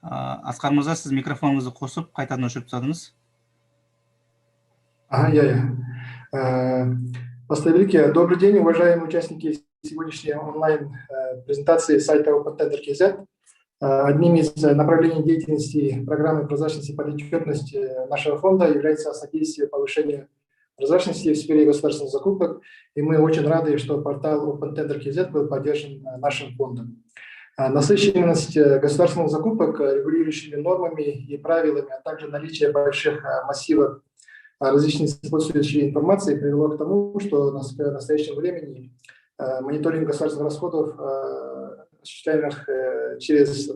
Асқар мырза, сіз микрофоныңызды қосып, қайтадан өшіріп тастадыңыз. Поставь великий. Добрый день, уважаемые участники сегодняшней онлайн-презентации сайта OpenTender.kz. Одним из направлений деятельности программы прозрачности и подотчетности нашего фонда является содействие повышению прозрачности в сфере государственных закупок, и мы очень рады, что портал OpenTender.kz был поддержан нашим фондом. Насыщенность государственных закупок регулирующими нормами и правилами, а также наличие больших массивов различной сопутствующей информации привело к тому, что в настоящем времени мониторинг государственных расходов, осуществляемых через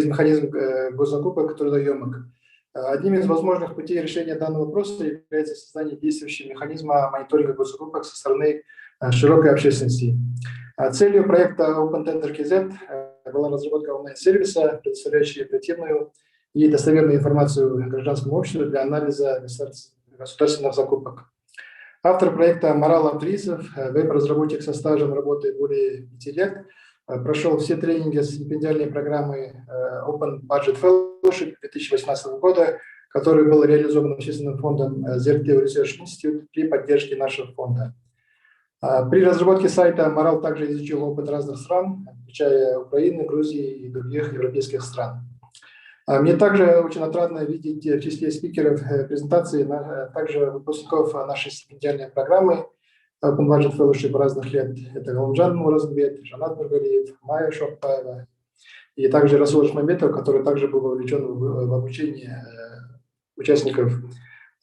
механизм госзакупок, трудоемок. Одним из возможных путей решения данного вопроса является создание действующего механизма мониторинга госзакупок со стороны широкой общественности. Целью проекта OpenTender.kz была разработка онлайн-сервиса, предоставляющего оперативную и достоверную информацию гражданскому обществу для анализа государственных закупок. Автор проекта Марал Абдрисов, веб-разработчик со стажем работы более 5 лет, прошел все тренинги стипендиальной программы Open Budget Fellowship 2018 года, который был реализован общественным фондом Zerteo Research Institute при поддержке нашего фонда. При разработке сайта Марал также изучил опыт разных стран, включая Украину, Грузию и других европейских стран. Мне также очень отрадно видеть в числе спикеров презентации также выпускников нашей стипендиальной программы Open Budget Fellowship разных лет. Это Галымжан Муразбек, Жанат Нургалиев, Майя Шопаева и также Расул Шмаметов, который также был вовлечен в обучение участников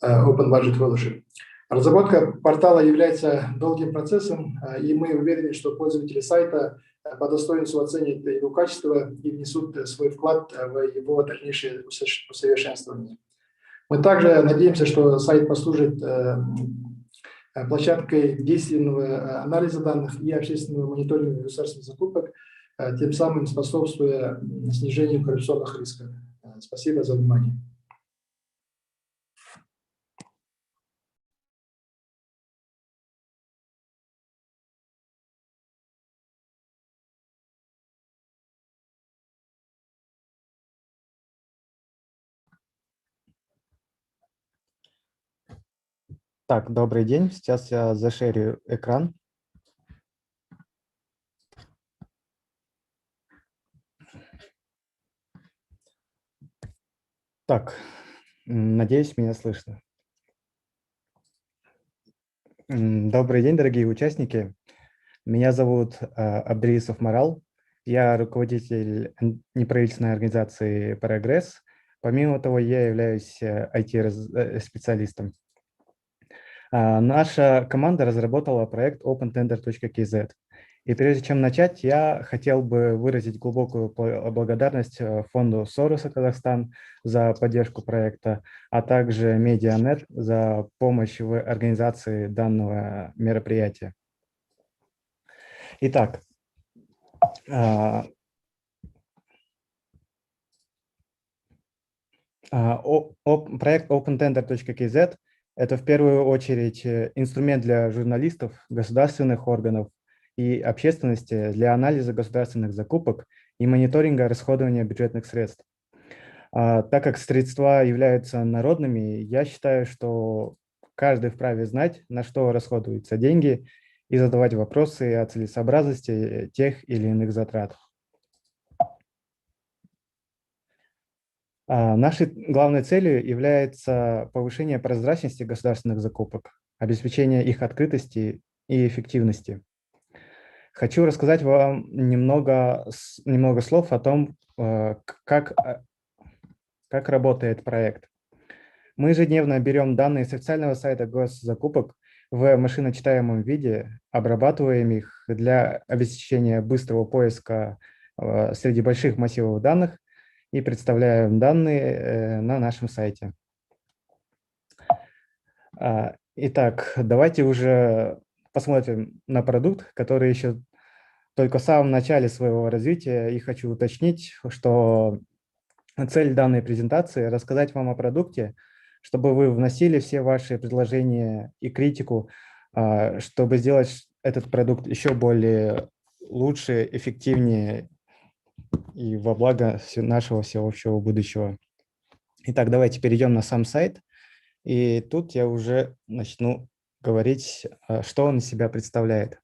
Open Budget Fellowship. Разработка портала является долгим процессом, и мы уверены, что пользователи сайта по достоинству оценят его качество и внесут свой вклад в его дальнейшее усовершенствование. Мы также надеемся, что сайт послужит площадкой действенного анализа данных и общественного мониторинга государственных закупок, тем самым способствуя снижению коррупционных рисков. Спасибо за внимание. Так, добрый день. Сейчас я зашерю экран. Так, надеюсь, меня слышно. Добрый день, дорогие участники. Меня зовут Абдрисов Марал. Я руководитель неправительственной организации «Прогресс». Помимо того, я являюсь IT-специалистом. Наша команда разработала проект OpenTender.kz. И прежде чем начать, я хотел бы выразить глубокую благодарность фонду Сороса Казахстан за поддержку проекта, а также Медианет за помощь в организации данного мероприятия. Итак, проект OpenTender.kz – это в первую очередь инструмент для журналистов, государственных органов и общественности для анализа государственных закупок и мониторинга расходования бюджетных средств. Так как средства являются народными, я считаю, что каждый вправе знать, на что расходуются деньги, и задавать вопросы о целесообразности тех или иных затрат. Нашей главной целью является повышение прозрачности государственных закупок, обеспечение их открытости и эффективности. Хочу рассказать вам немного слов о том, как работает проект. Мы ежедневно берем данные с официального сайта госзакупок в машиночитаемом виде, обрабатываем их для обеспечения быстрого поиска среди больших массивов данных и представляем данные на нашем сайте. Итак, давайте уже посмотрим на продукт, который еще только в самом начале своего развития. И хочу уточнить, что цель данной презентации – рассказать вам о продукте, чтобы вы вносили все ваши предложения и критику, чтобы сделать этот продукт еще более лучше, эффективнее и во благо нашего всеобщего будущего. Итак, давайте перейдем на сам сайт. И тут я уже начну говорить, что он из себя представляет.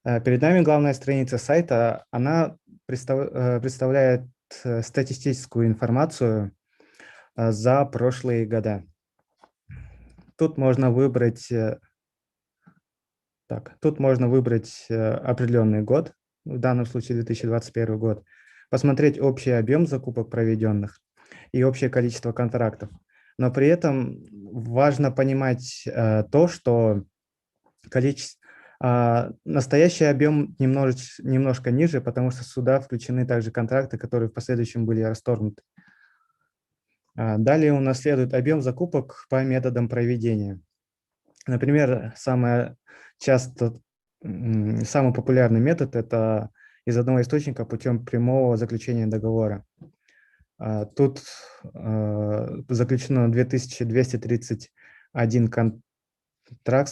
Перед нами главная страница сайта. Она представляет статистическую информацию за прошлые года. Тут можно выбрать, определенный год, в данном случае 2021 год, посмотреть общий объем закупок проведенных и общее количество контрактов. Но при этом важно понимать то, что настоящий объем немножко ниже, потому что сюда включены также контракты, которые в последующем были расторгнуты. Далее у нас следует объем закупок по методам проведения. Например, самый популярный метод – это из одного источника путем прямого заключения договора. Тут заключено 2231 контракт,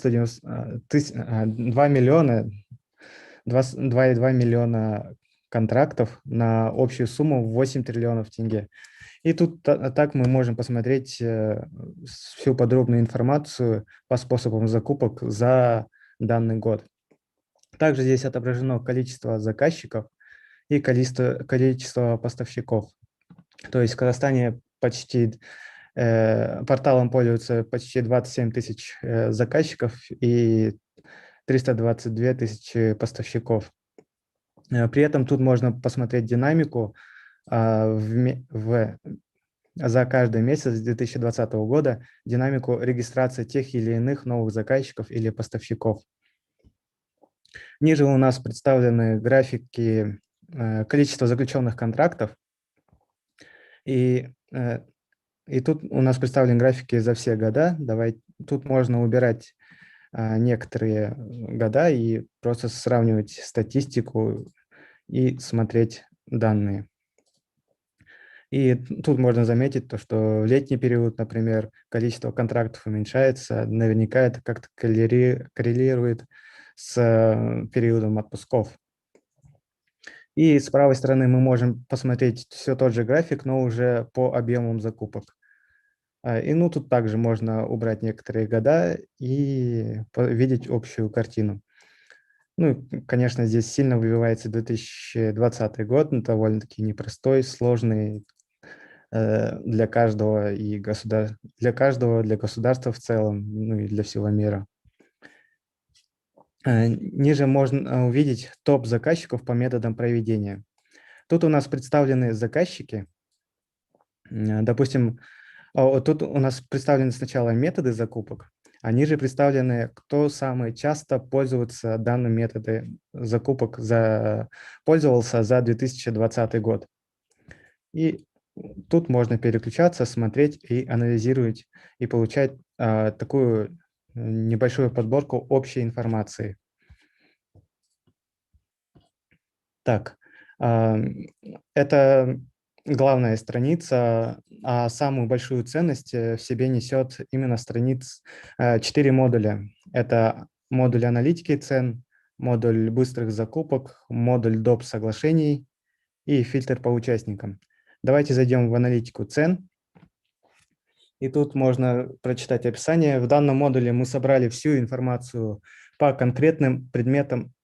2,2 миллиона контрактов на общую сумму 8 триллионов тенге. И тут так мы можем посмотреть всю подробную информацию по способам закупок за данный год. Также здесь отображено количество заказчиков и количество поставщиков. То есть в Казахстане порталом пользуются почти 27 тысяч заказчиков и 322 тысячи поставщиков. При этом тут можно посмотреть динамику за каждый месяц 2020 года, динамику регистрации тех или иных новых заказчиков или поставщиков. Ниже у нас представлены графики количества заключенных контрактов. И тут у нас представлены графики за все года. Тут можно убирать некоторые года и просто сравнивать статистику и смотреть данные. И тут можно заметить то, что в летний период, например, количество контрактов уменьшается. Наверняка это как-то коррелирует с периодом отпусков. И с правой стороны мы можем посмотреть все тот же график, но уже по объемам закупок. И тут также можно убрать некоторые года и видеть общую картину. Конечно, здесь сильно выбивается 2020 год, довольно-таки непростой, сложный для каждого, для государства в целом, и для всего мира. Ниже можно увидеть топ заказчиков по методам проведения. Тут у нас представлены заказчики. Допустим, тут у нас представлены сначала методы закупок, а ниже представлены, кто самый часто пользуется данным методом закупок, пользовался за 2020 год. И тут можно переключаться, смотреть и анализировать, и получать такую небольшую подборку общей информации. Так, это главная страница, а самую большую ценность в себе несет именно 4 модуля. Это модуль аналитики цен, модуль быстрых закупок, модуль доп. Соглашений и фильтр по участникам. Давайте зайдем в аналитику цен. И тут можно прочитать описание. В данном модуле мы собрали всю информацию по конкретным предметам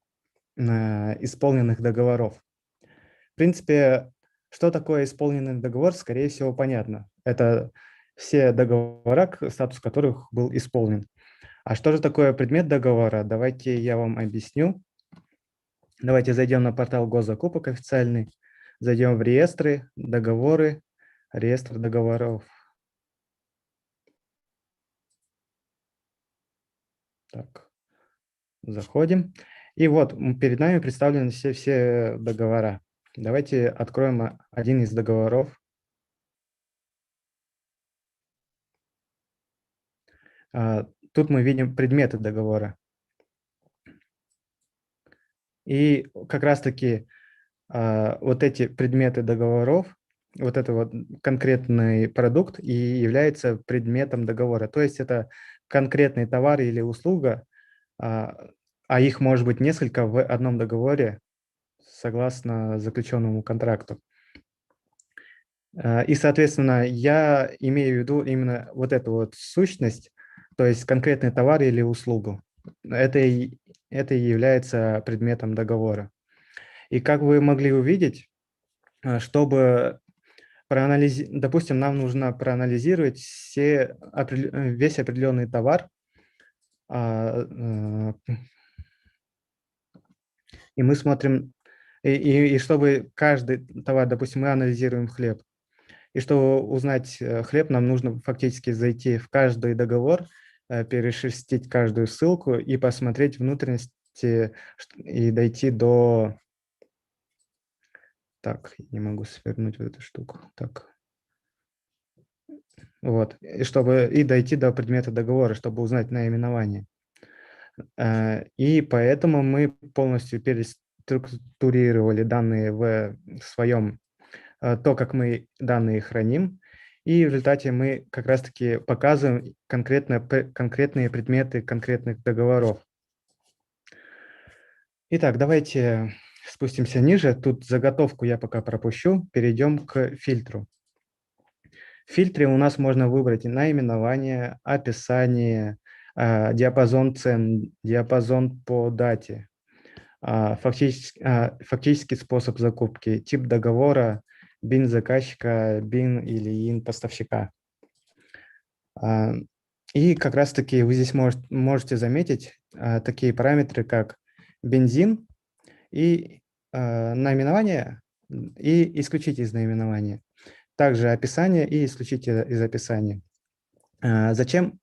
исполненных договоров. В принципе, что такое исполненный договор, скорее всего, понятно. Это все договора, статус которых был исполнен. А что же такое предмет договора? Давайте я вам объясню. Давайте зайдем на портал госзакупок официальный, зайдем в реестры, договоры, реестр договоров. Так, заходим. И вот перед нами представлены все договора. Давайте откроем один из договоров. Тут мы видим предметы договора. И как раз-таки вот эти предметы договоров, вот это вот конкретный продукт и является предметом договора. То есть это конкретный товар или услуга, а их может быть несколько в одном договоре согласно заключенному контракту. И, соответственно, я имею в виду именно вот эту вот сущность, то есть конкретный товар или услугу. Это и является предметом договора. И как вы могли увидеть, чтобы допустим, нам нужно проанализировать весь определенный товар, и мы смотрим, и чтобы каждый товар, допустим, мы анализируем хлеб, и чтобы узнать хлеб, нам нужно фактически зайти в каждый договор, перешерстить каждую ссылку и посмотреть внутренности и дойти до... Так, не могу свернуть вот эту штуку. Так. Вот. И дойти до предмета договора, чтобы узнать наименование. И поэтому мы полностью переструктурировали данные в своем, то, как мы данные храним, и в результате мы как раз-таки показываем конкретные предметы конкретных договоров. Итак, давайте спустимся ниже. Тут заготовку я пока пропущу. Перейдем к фильтру. В фильтре у нас можно выбрать наименование, описание, диапазон цен, диапазон по дате, фактический способ закупки, тип договора, БИН заказчика, БИН или ИН поставщика. И как раз-таки вы здесь можете заметить такие параметры, как бензин и наименование, и исключить из наименования. Также описание и исключить из описания. Зачем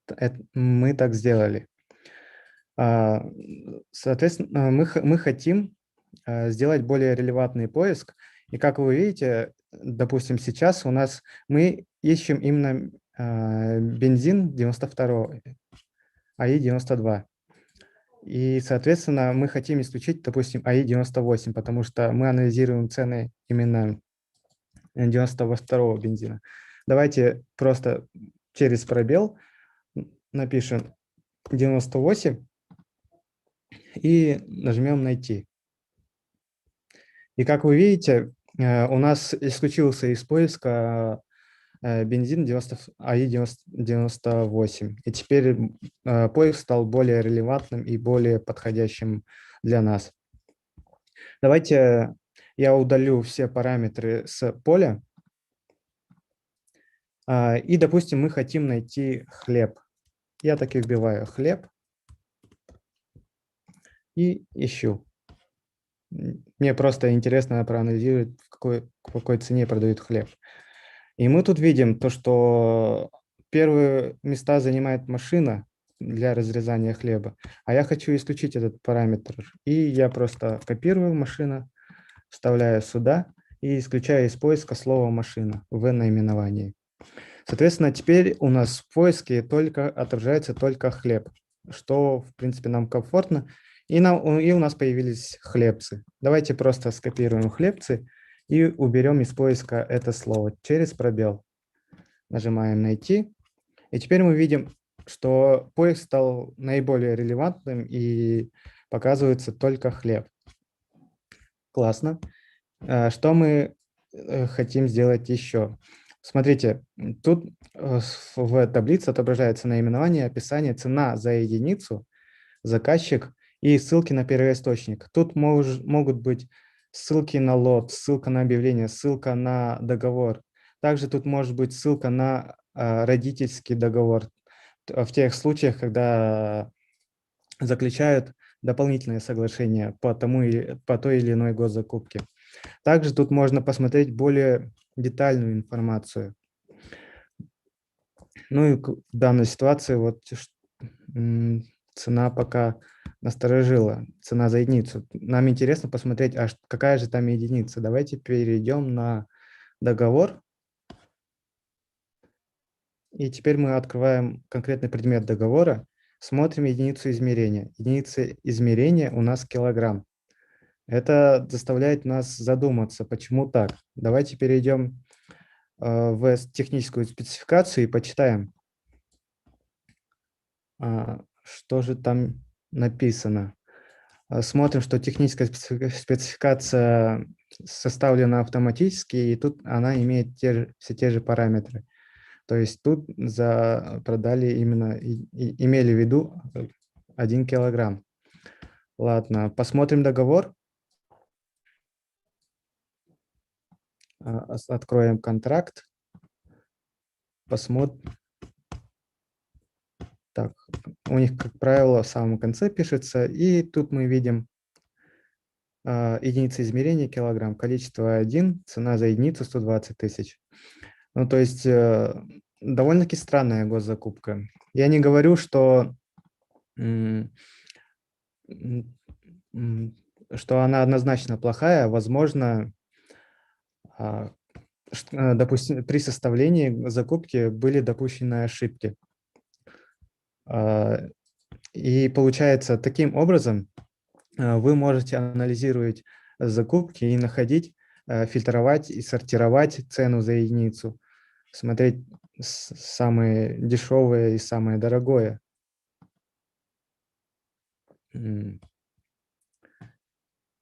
мы так сделали? Соответственно, мы хотим сделать более релевантный поиск. И как вы видите, допустим, сейчас мы ищем именно бензин 92, АИ 92. И, соответственно, мы хотим исключить, допустим, АИ 98, потому что мы анализируем цены именно 92-го бензина. Давайте просто через пробел напишем 98 и нажмем «Найти». И как вы видите, у нас исключился из поиска бензин АИ 98. И теперь поиск стал более релевантным и более подходящим для нас. Давайте я удалю все параметры с поля. И, допустим, мы хотим найти хлеб. Я так и вбиваю хлеб и ищу. Мне просто интересно проанализировать, в какой цене продают хлеб. И мы тут видим то, что первые места занимает машина для разрезания хлеба, а я хочу исключить этот параметр. И я просто копирую машина, вставляю сюда и исключаю из поиска слово «машина» в наименовании. Соответственно, теперь у нас в поиске отображается только хлеб, что, в принципе, нам комфортно. И у нас появились хлебцы. Давайте просто скопируем хлебцы и уберем из поиска это слово через пробел. Нажимаем «Найти». И теперь мы видим, что поиск стал наиболее релевантным и показывается только хлеб. Классно. Что мы хотим сделать еще? Смотрите, тут в таблице отображается наименование, описание, цена за единицу, заказчик и ссылки на первоисточник. Тут могут быть ссылки на лот, ссылка на объявление, ссылка на договор. Также тут может быть ссылка на родительский договор в тех случаях, когда заключают дополнительные соглашения по той или иной госзакупке. Также тут можно посмотреть более детальную информацию. Ну и в данной ситуации вот цена пока насторожила, цена за единицу. Нам интересно посмотреть, какая же там единица. Давайте перейдем на договор. И теперь мы открываем конкретный предмет договора, смотрим единицу измерения. Единица измерения у нас килограмм. Это заставляет нас задуматься, почему так. Давайте перейдем в техническую спецификацию и почитаем, что же там написано. Смотрим, что техническая спецификация составлена автоматически, и тут она имеет все те же параметры. То есть тут продали именно, имели в виду 1 килограмм. Ладно, посмотрим договор. Откроем контракт. Посмотрим. Так, у них, как правило, в самом конце пишется, и тут мы видим единицы измерения килограмм, количество 1, цена за единицу 120 тысяч. Ну, то есть довольно-таки странная госзакупка. Я не говорю, что она однозначно плохая. Возможно, допустим, при составлении закупки были допущены ошибки. И получается, таким образом вы можете анализировать закупки и находить, фильтровать и сортировать цену за единицу, смотреть самое дешевое и самое дорогое.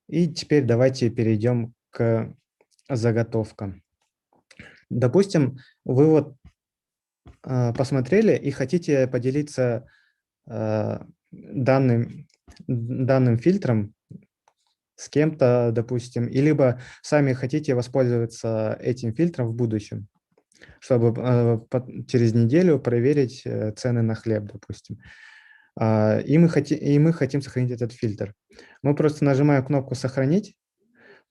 И теперь давайте перейдем к заготовкам. Допустим, вы вот посмотрели и хотите поделиться данным фильтром с кем-то, допустим, и либо сами хотите воспользоваться этим фильтром в будущем, чтобы через неделю проверить цены на хлеб, допустим. И мы хотим сохранить этот фильтр. Мы просто нажимаем кнопку «Сохранить»,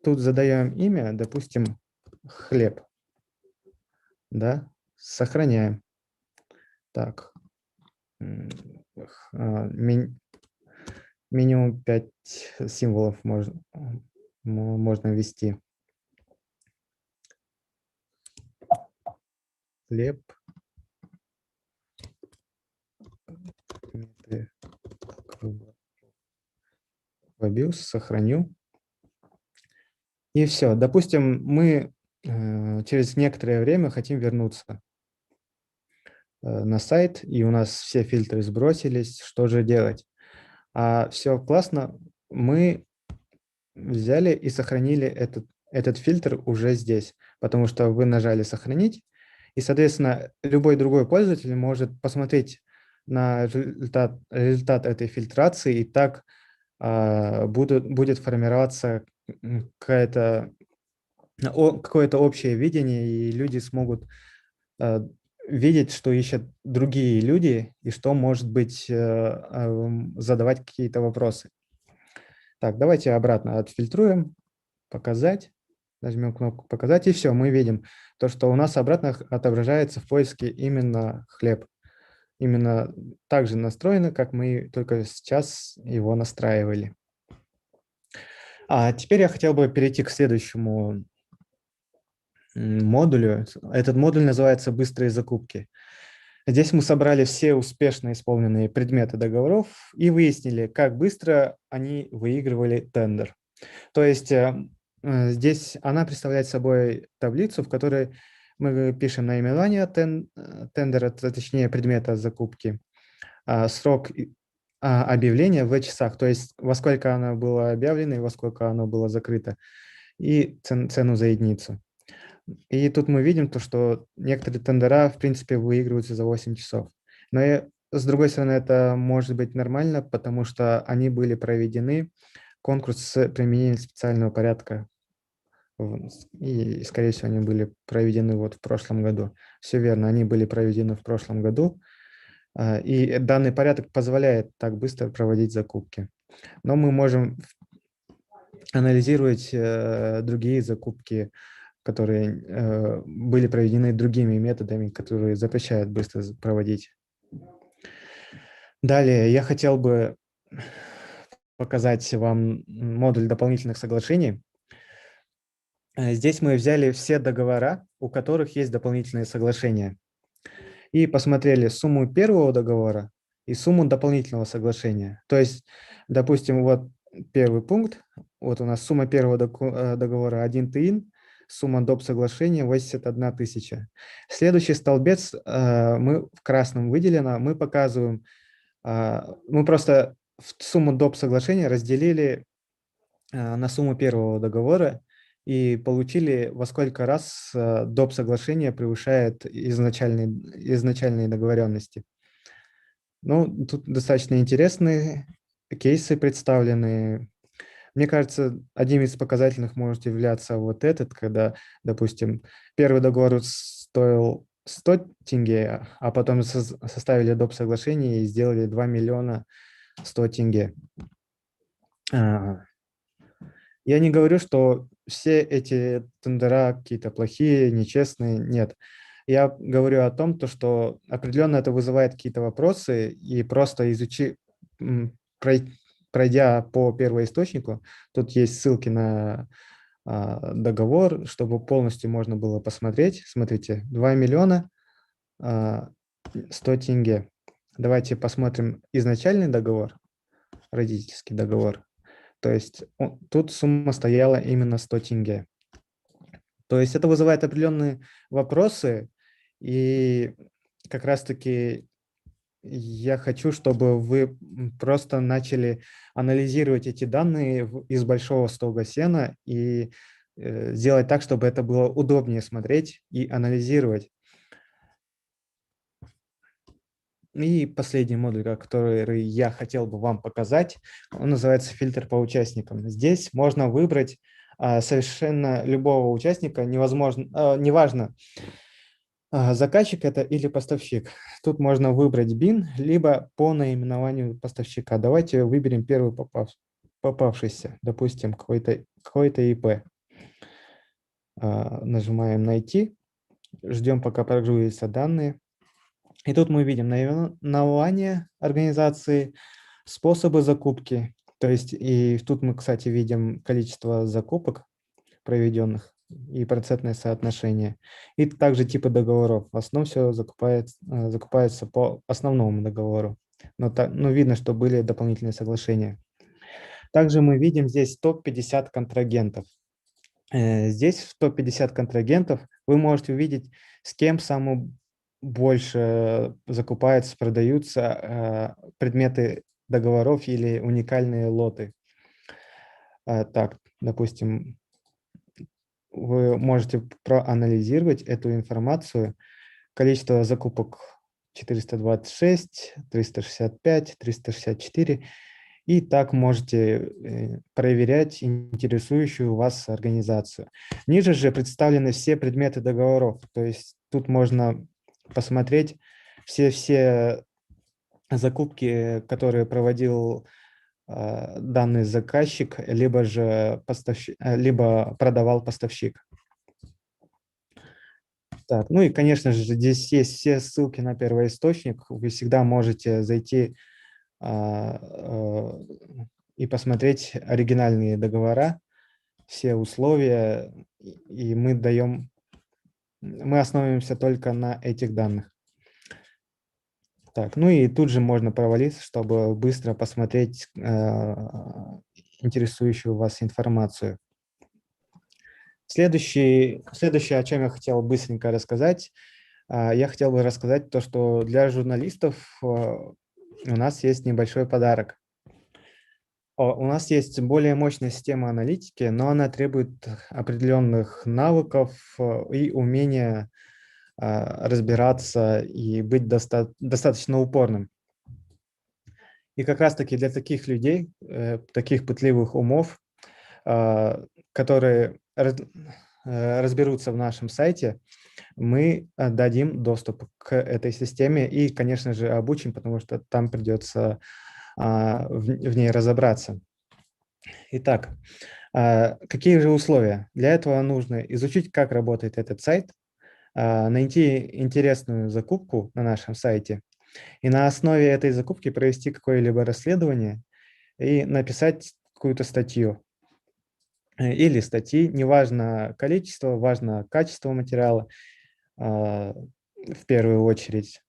тут задаем имя, допустим, «Хлеб». Да, сохраняем. Так, минимум 5 символов можно ввести. Хлеб. Вобью, сохраню. И все. Допустим, мы через некоторое время хотим вернуться на сайт, и у нас все фильтры сбросились. Что же делать? Все классно. Мы взяли и сохранили этот фильтр уже здесь, потому что вы нажали «Сохранить», и, соответственно, любой другой пользователь может посмотреть на результат этой фильтрации, и так будет формироваться какое-то общее видение, и люди смогут видеть, что ищут другие люди, и что, может быть, задавать какие-то вопросы. Так, давайте обратно отфильтруем, показать, нажмем кнопку «Показать», и все, мы видим то, что у нас обратно отображается в поиске именно хлеб. Именно так же настроено, как мы только сейчас его настраивали. Теперь я хотел бы перейти к следующему модулю. Этот модуль называется «Быстрые закупки». Здесь мы собрали все успешно исполненные предметы договоров и выяснили, как быстро они выигрывали тендер. То есть здесь она представляет собой таблицу, в которой мы пишем наименование тендера, точнее предмета закупки, срок объявления в часах, то есть во сколько оно было объявлено и во сколько оно было закрыто, и цену за единицу. И тут мы видим то, что некоторые тендера, в принципе, выигрываются за 8 часов. Но с другой стороны, это может быть нормально, потому что они были проведены, конкурс с применением специального порядка. И, скорее всего, они были проведены вот в прошлом году. Все верно, они были проведены в прошлом году. И данный порядок позволяет так быстро проводить закупки. Но мы можем анализировать другие закупки, которые были проведены другими методами, которые запрещают быстро проводить. Далее я хотел бы показать вам модуль дополнительных соглашений. Здесь мы взяли все договора, у которых есть дополнительные соглашения, и посмотрели сумму первого договора и сумму дополнительного соглашения. То есть, допустим, вот первый пункт, вот у нас сумма первого договора 1 тиын, сумма доп. Соглашения 81 тысяча. Следующий столбец мы в красном выделено, мы показываем, мы просто в сумму доп. Соглашения разделили на сумму первого договора и получили, во сколько раз доп. Соглашение превышает изначальные договоренности. Ну, тут достаточно интересные кейсы представлены. Мне кажется, одним из показательных может являться вот этот, когда, допустим, первый договор стоил 100 тенге, а потом составили доп. Соглашение и сделали 2 миллиона 100 тенге. Я не говорю, что все эти тендера какие-то плохие, нечестные, нет. Я говорю о том, что определенно это вызывает какие-то вопросы, и просто пройдя по первоисточнику, тут есть ссылки на договор, чтобы полностью можно было посмотреть. Смотрите, 2 миллиона 100 тенге. Давайте посмотрим изначальный договор, родительский договор. То есть тут сумма стояла именно 100 тенге. То есть это вызывает определенные вопросы, и как раз-таки я хочу, чтобы вы просто начали анализировать эти данные из большого стога сена и сделать так, чтобы это было удобнее смотреть и анализировать. И последний модуль, который я хотел бы вам показать, он называется фильтр по участникам. Здесь можно выбрать совершенно любого участника, неважно, заказчик это или поставщик. Тут можно выбрать BIN, либо по наименованию поставщика. Давайте выберем первый попавшийся, допустим, какой-то ИП. Нажимаем «Найти», ждем, пока прогрузятся данные. И тут мы видим наименование организации, способы закупки. То есть и тут мы, кстати, видим количество закупок проведенных и процентное соотношение. И также типы договоров. В основном все закупается по основному договору. Но видно, что были дополнительные соглашения. Также мы видим здесь топ-50 контрагентов. Здесь в топ-50 контрагентов вы можете увидеть, с кем самое больше закупаются, продаются предметы договоров или уникальные лоты. Так, допустим, вы можете проанализировать эту информацию. Количество закупок 426, 365, 364. И так можете проверять интересующую вас организацию. Ниже же представлены все предметы договоров. То есть тут можно посмотреть все закупки, которые проводил данный заказчик, либо продавал поставщик. Так, ну и, конечно же, здесь есть все ссылки на первоисточник. Вы всегда можете зайти и посмотреть оригинальные договора, все условия, и мы основываемся только на этих данных. Так, ну и тут же можно провалиться, чтобы быстро посмотреть интересующую вас информацию. Следующее, о чем я хотел быстренько рассказать, я хотел бы рассказать то, что для журналистов у нас есть небольшой подарок. У нас есть более мощная система аналитики, но она требует определенных навыков и умения разбираться и быть достаточно упорным. И как раз-таки для таких людей, таких пытливых умов, которые разберутся в нашем сайте, мы дадим доступ к этой системе и, конечно же, обучим, потому что там придется в ней разобраться. Итак, какие же условия? Для этого нужно изучить, как работает этот сайт, найти интересную закупку на нашем сайте и на основе этой закупки провести какое-либо расследование и написать какую-то статью или статьи, неважно количество, важно качество материала в первую очередь.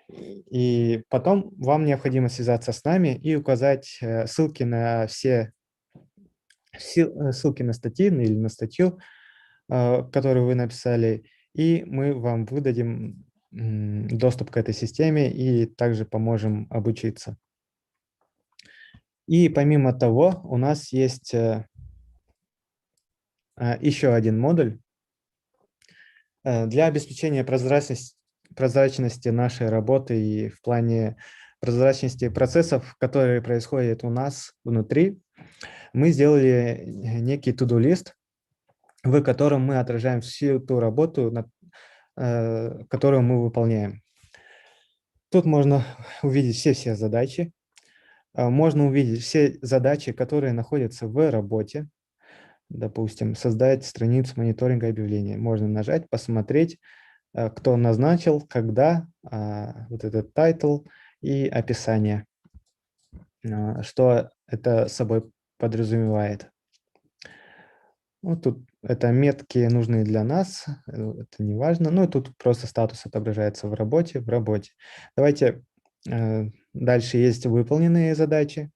И потом вам необходимо связаться с нами и указать ссылки на статьи или на статью, которую вы написали, и мы вам выдадим доступ к этой системе и также поможем обучиться. И помимо того, у нас есть еще один модуль для обеспечения прозрачности нашей работы и в плане прозрачности процессов, которые происходят у нас внутри. Мы сделали некий to-do-лист, в котором мы отражаем всю ту работу, которую мы выполняем. Тут можно увидеть все задачи. Можно увидеть все задачи, которые находятся в работе. Допустим, создать страницу мониторинга объявлений. Можно нажать, посмотреть, кто назначил, когда, вот этот title и описание, что это собой подразумевает. Ну, тут это метки нужны для нас, это не важно. Ну, тут просто статус отображается в работе, Давайте дальше есть выполненные задачи.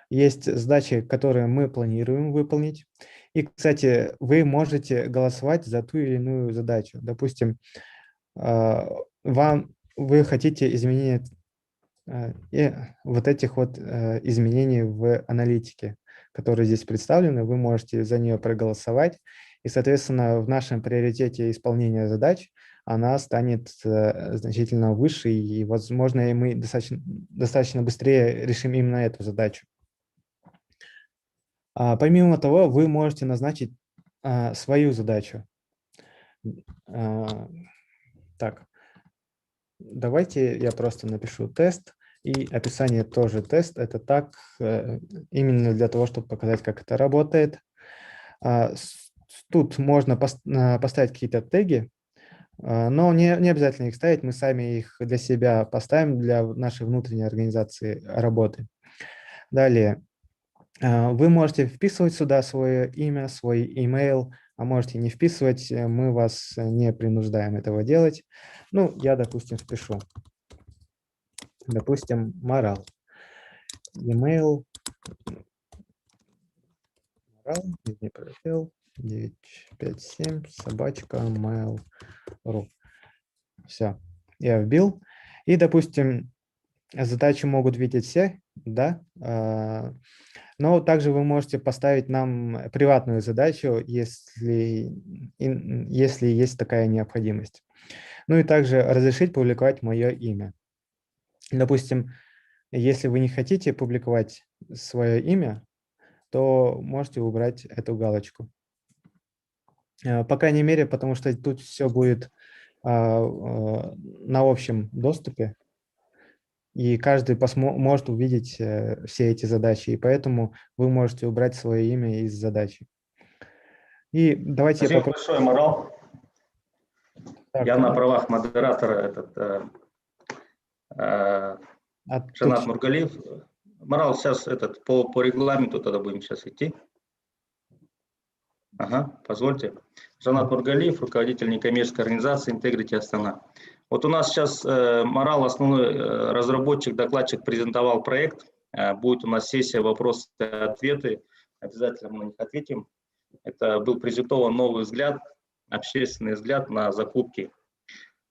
Есть задачи, которые мы планируем выполнить. И, кстати, вы можете голосовать за ту или иную задачу. Допустим, вы хотите изменения вот этих вот изменений в аналитике, которые здесь представлены, вы можете за нее проголосовать. И, соответственно, в нашем приоритете исполнения задач она станет значительно выше, и, возможно, мы достаточно быстрее решим именно эту задачу. Помимо того, вы можете назначить свою задачу. Так, давайте я просто напишу тест, и описание тоже тест. Это так, именно для того, чтобы показать, как это работает. Тут можно поставить какие-то теги, но не обязательно их ставить, мы сами их для себя поставим, для нашей внутренней организации работы. Далее. Вы можете вписывать сюда свое имя, свой email, а можете не вписывать, мы вас не принуждаем этого делать. Ну, я, допустим, впишу. Допустим, Марал. Email. Марал, не пробел, 957 @mail.ru. Все, я вбил. И, допустим, задачи могут видеть все, да, но также вы можете поставить нам приватную задачу, если есть такая необходимость. Ну и также разрешить публиковать мое имя. Допустим, если вы не хотите публиковать свое имя, то можете убрать эту галочку. По крайней мере, потому что тут все будет на общем доступе, и каждый может увидеть все эти задачи, и поэтому вы можете убрать свое имя из задачи. И давайте Спасибо большое, Марал. Так, Я на правах модератора Жанат Нургалиев. Марал, сейчас по регламенту тогда будем сейчас идти. Ага, позвольте. Жанат Нургалиев, руководитель некоммерческой организации Integrity Астана. Вот у нас сейчас Марал, основной разработчик, докладчик, презентовал проект. Будет у нас сессия вопросы-ответы. Обязательно мы на них ответим. Это был презентован новый взгляд, общественный взгляд на закупки.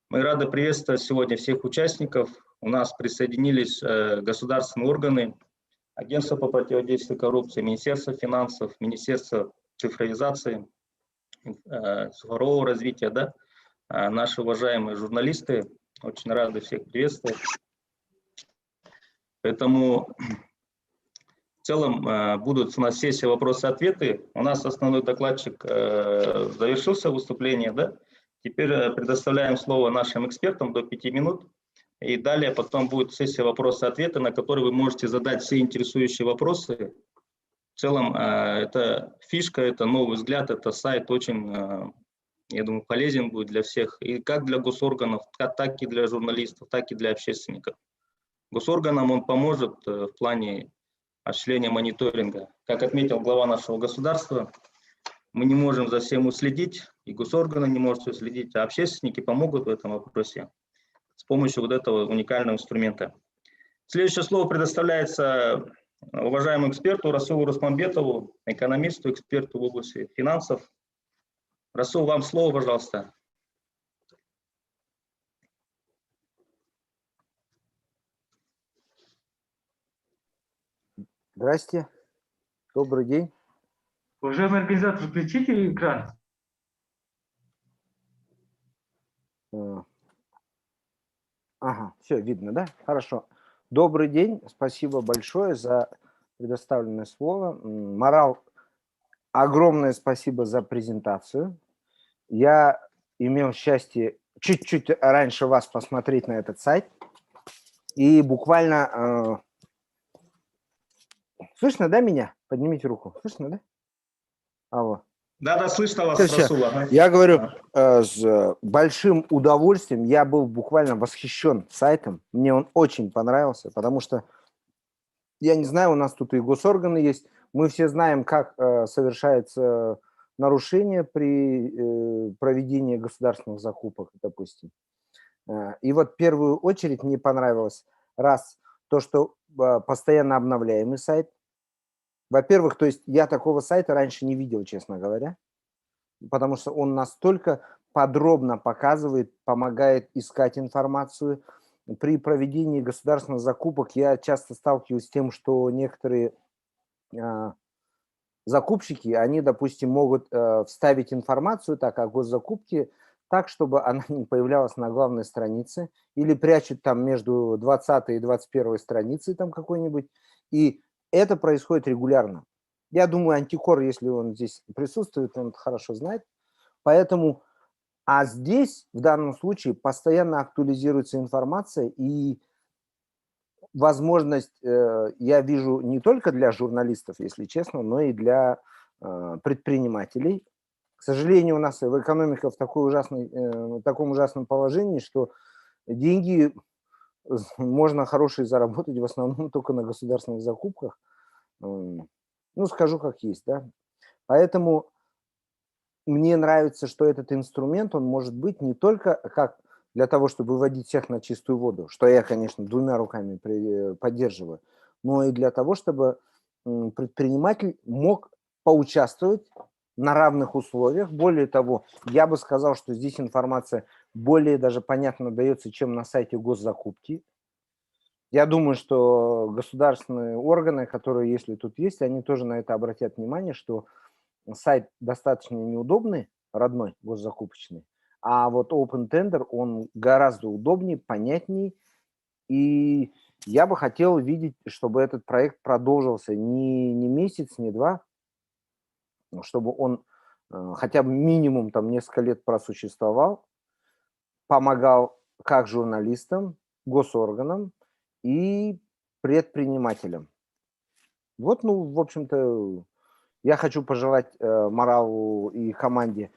Мы рады приветствовать сегодня всех участников. У нас присоединились государственные органы, Агентство по противодействию коррупции, Министерство финансов, Министерство цифровизации, цифрового развития, да? Наши уважаемые журналисты. Очень рады всех приветствовать. Поэтому в целом будут у нас сессия вопросы-ответы. У нас основной докладчик завершился выступление, да? Теперь предоставляем слово нашим экспертам до 5 минут. И далее потом будет сессия вопросы-ответы, на которые вы можете задать все интересующие вопросы. В целом это фишка, это новый взгляд, это сайт очень, я думаю, полезен будет для всех. И как для госорганов, так и для журналистов, так и для общественников. Госорганам он поможет в плане осуществления мониторинга. Как отметил глава нашего государства, мы не можем за всем уследить, и госорганы не могут уследить, а общественники помогут в этом вопросе с помощью вот этого уникального инструмента. Следующее слово предоставляется уважаемому эксперту Расулу Русмамбетову, экономисту, эксперту в области финансов. Расул, вам слово, пожалуйста. Здрасте. Добрый день. Уважаемый организатор, включите экран. Ага, все видно, да? Хорошо. Добрый день. Спасибо большое за предоставленное слово. Марал, огромное спасибо за презентацию. Я имел счастье чуть-чуть раньше вас посмотреть на этот сайт. И буквально... Слышно, да, меня? Поднимите руку. Слышно, да? Алло. Да, слышно вас, Всё. Расул. Ага. Я говорю, с большим удовольствием, я был буквально восхищен сайтом. Мне он очень понравился, потому что, я не знаю, у нас тут и госорганы есть. Мы все знаем, как совершается нарушение при проведении государственных закупок, допустим. И вот в первую очередь мне понравилось, раз, то, что постоянно обновляемый сайт. Во-первых, то есть я такого сайта раньше не видел, честно говоря, потому что он настолько подробно показывает, помогает искать информацию. При проведении государственных закупок я часто сталкиваюсь с тем, что некоторые закупщики, они, допустим, могут вставить информацию так о госзакупке, так, чтобы она не появлялась на главной странице, или прячут там между 20 и 21 страницей там какой-нибудь, и это происходит регулярно. Я думаю, Антикор, если он здесь присутствует, он это хорошо знает. Поэтому, а здесь, в данном случае, постоянно актуализируется информация, и возможность я вижу не только для журналистов, если честно, но и для предпринимателей. К сожалению, у нас экономика в таком ужасном положении, что деньги можно хорошие заработать в основном только на государственных закупках. Ну, скажу как есть, да. Поэтому мне нравится, что этот инструмент, он может быть не только как для того, чтобы выводить всех на чистую воду, что я, конечно, двумя руками поддерживаю, но и для того, чтобы предприниматель мог поучаствовать на равных условиях. Более того, я бы сказал, что здесь информация более даже понятно дается, чем на сайте госзакупки. Я думаю, что государственные органы, которые, если тут есть, они тоже на это обратят внимание, что сайт достаточно неудобный, родной, госзакупочный, а вот Open Tender, он гораздо удобнее, понятнее, и я бы хотел видеть, чтобы этот проект продолжился не месяц, не два, чтобы он хотя бы минимум там несколько лет просуществовал, помогал как журналистам, госорганам и предпринимателям. Вот, ну, в общем-то, я хочу пожелать Маралу и команде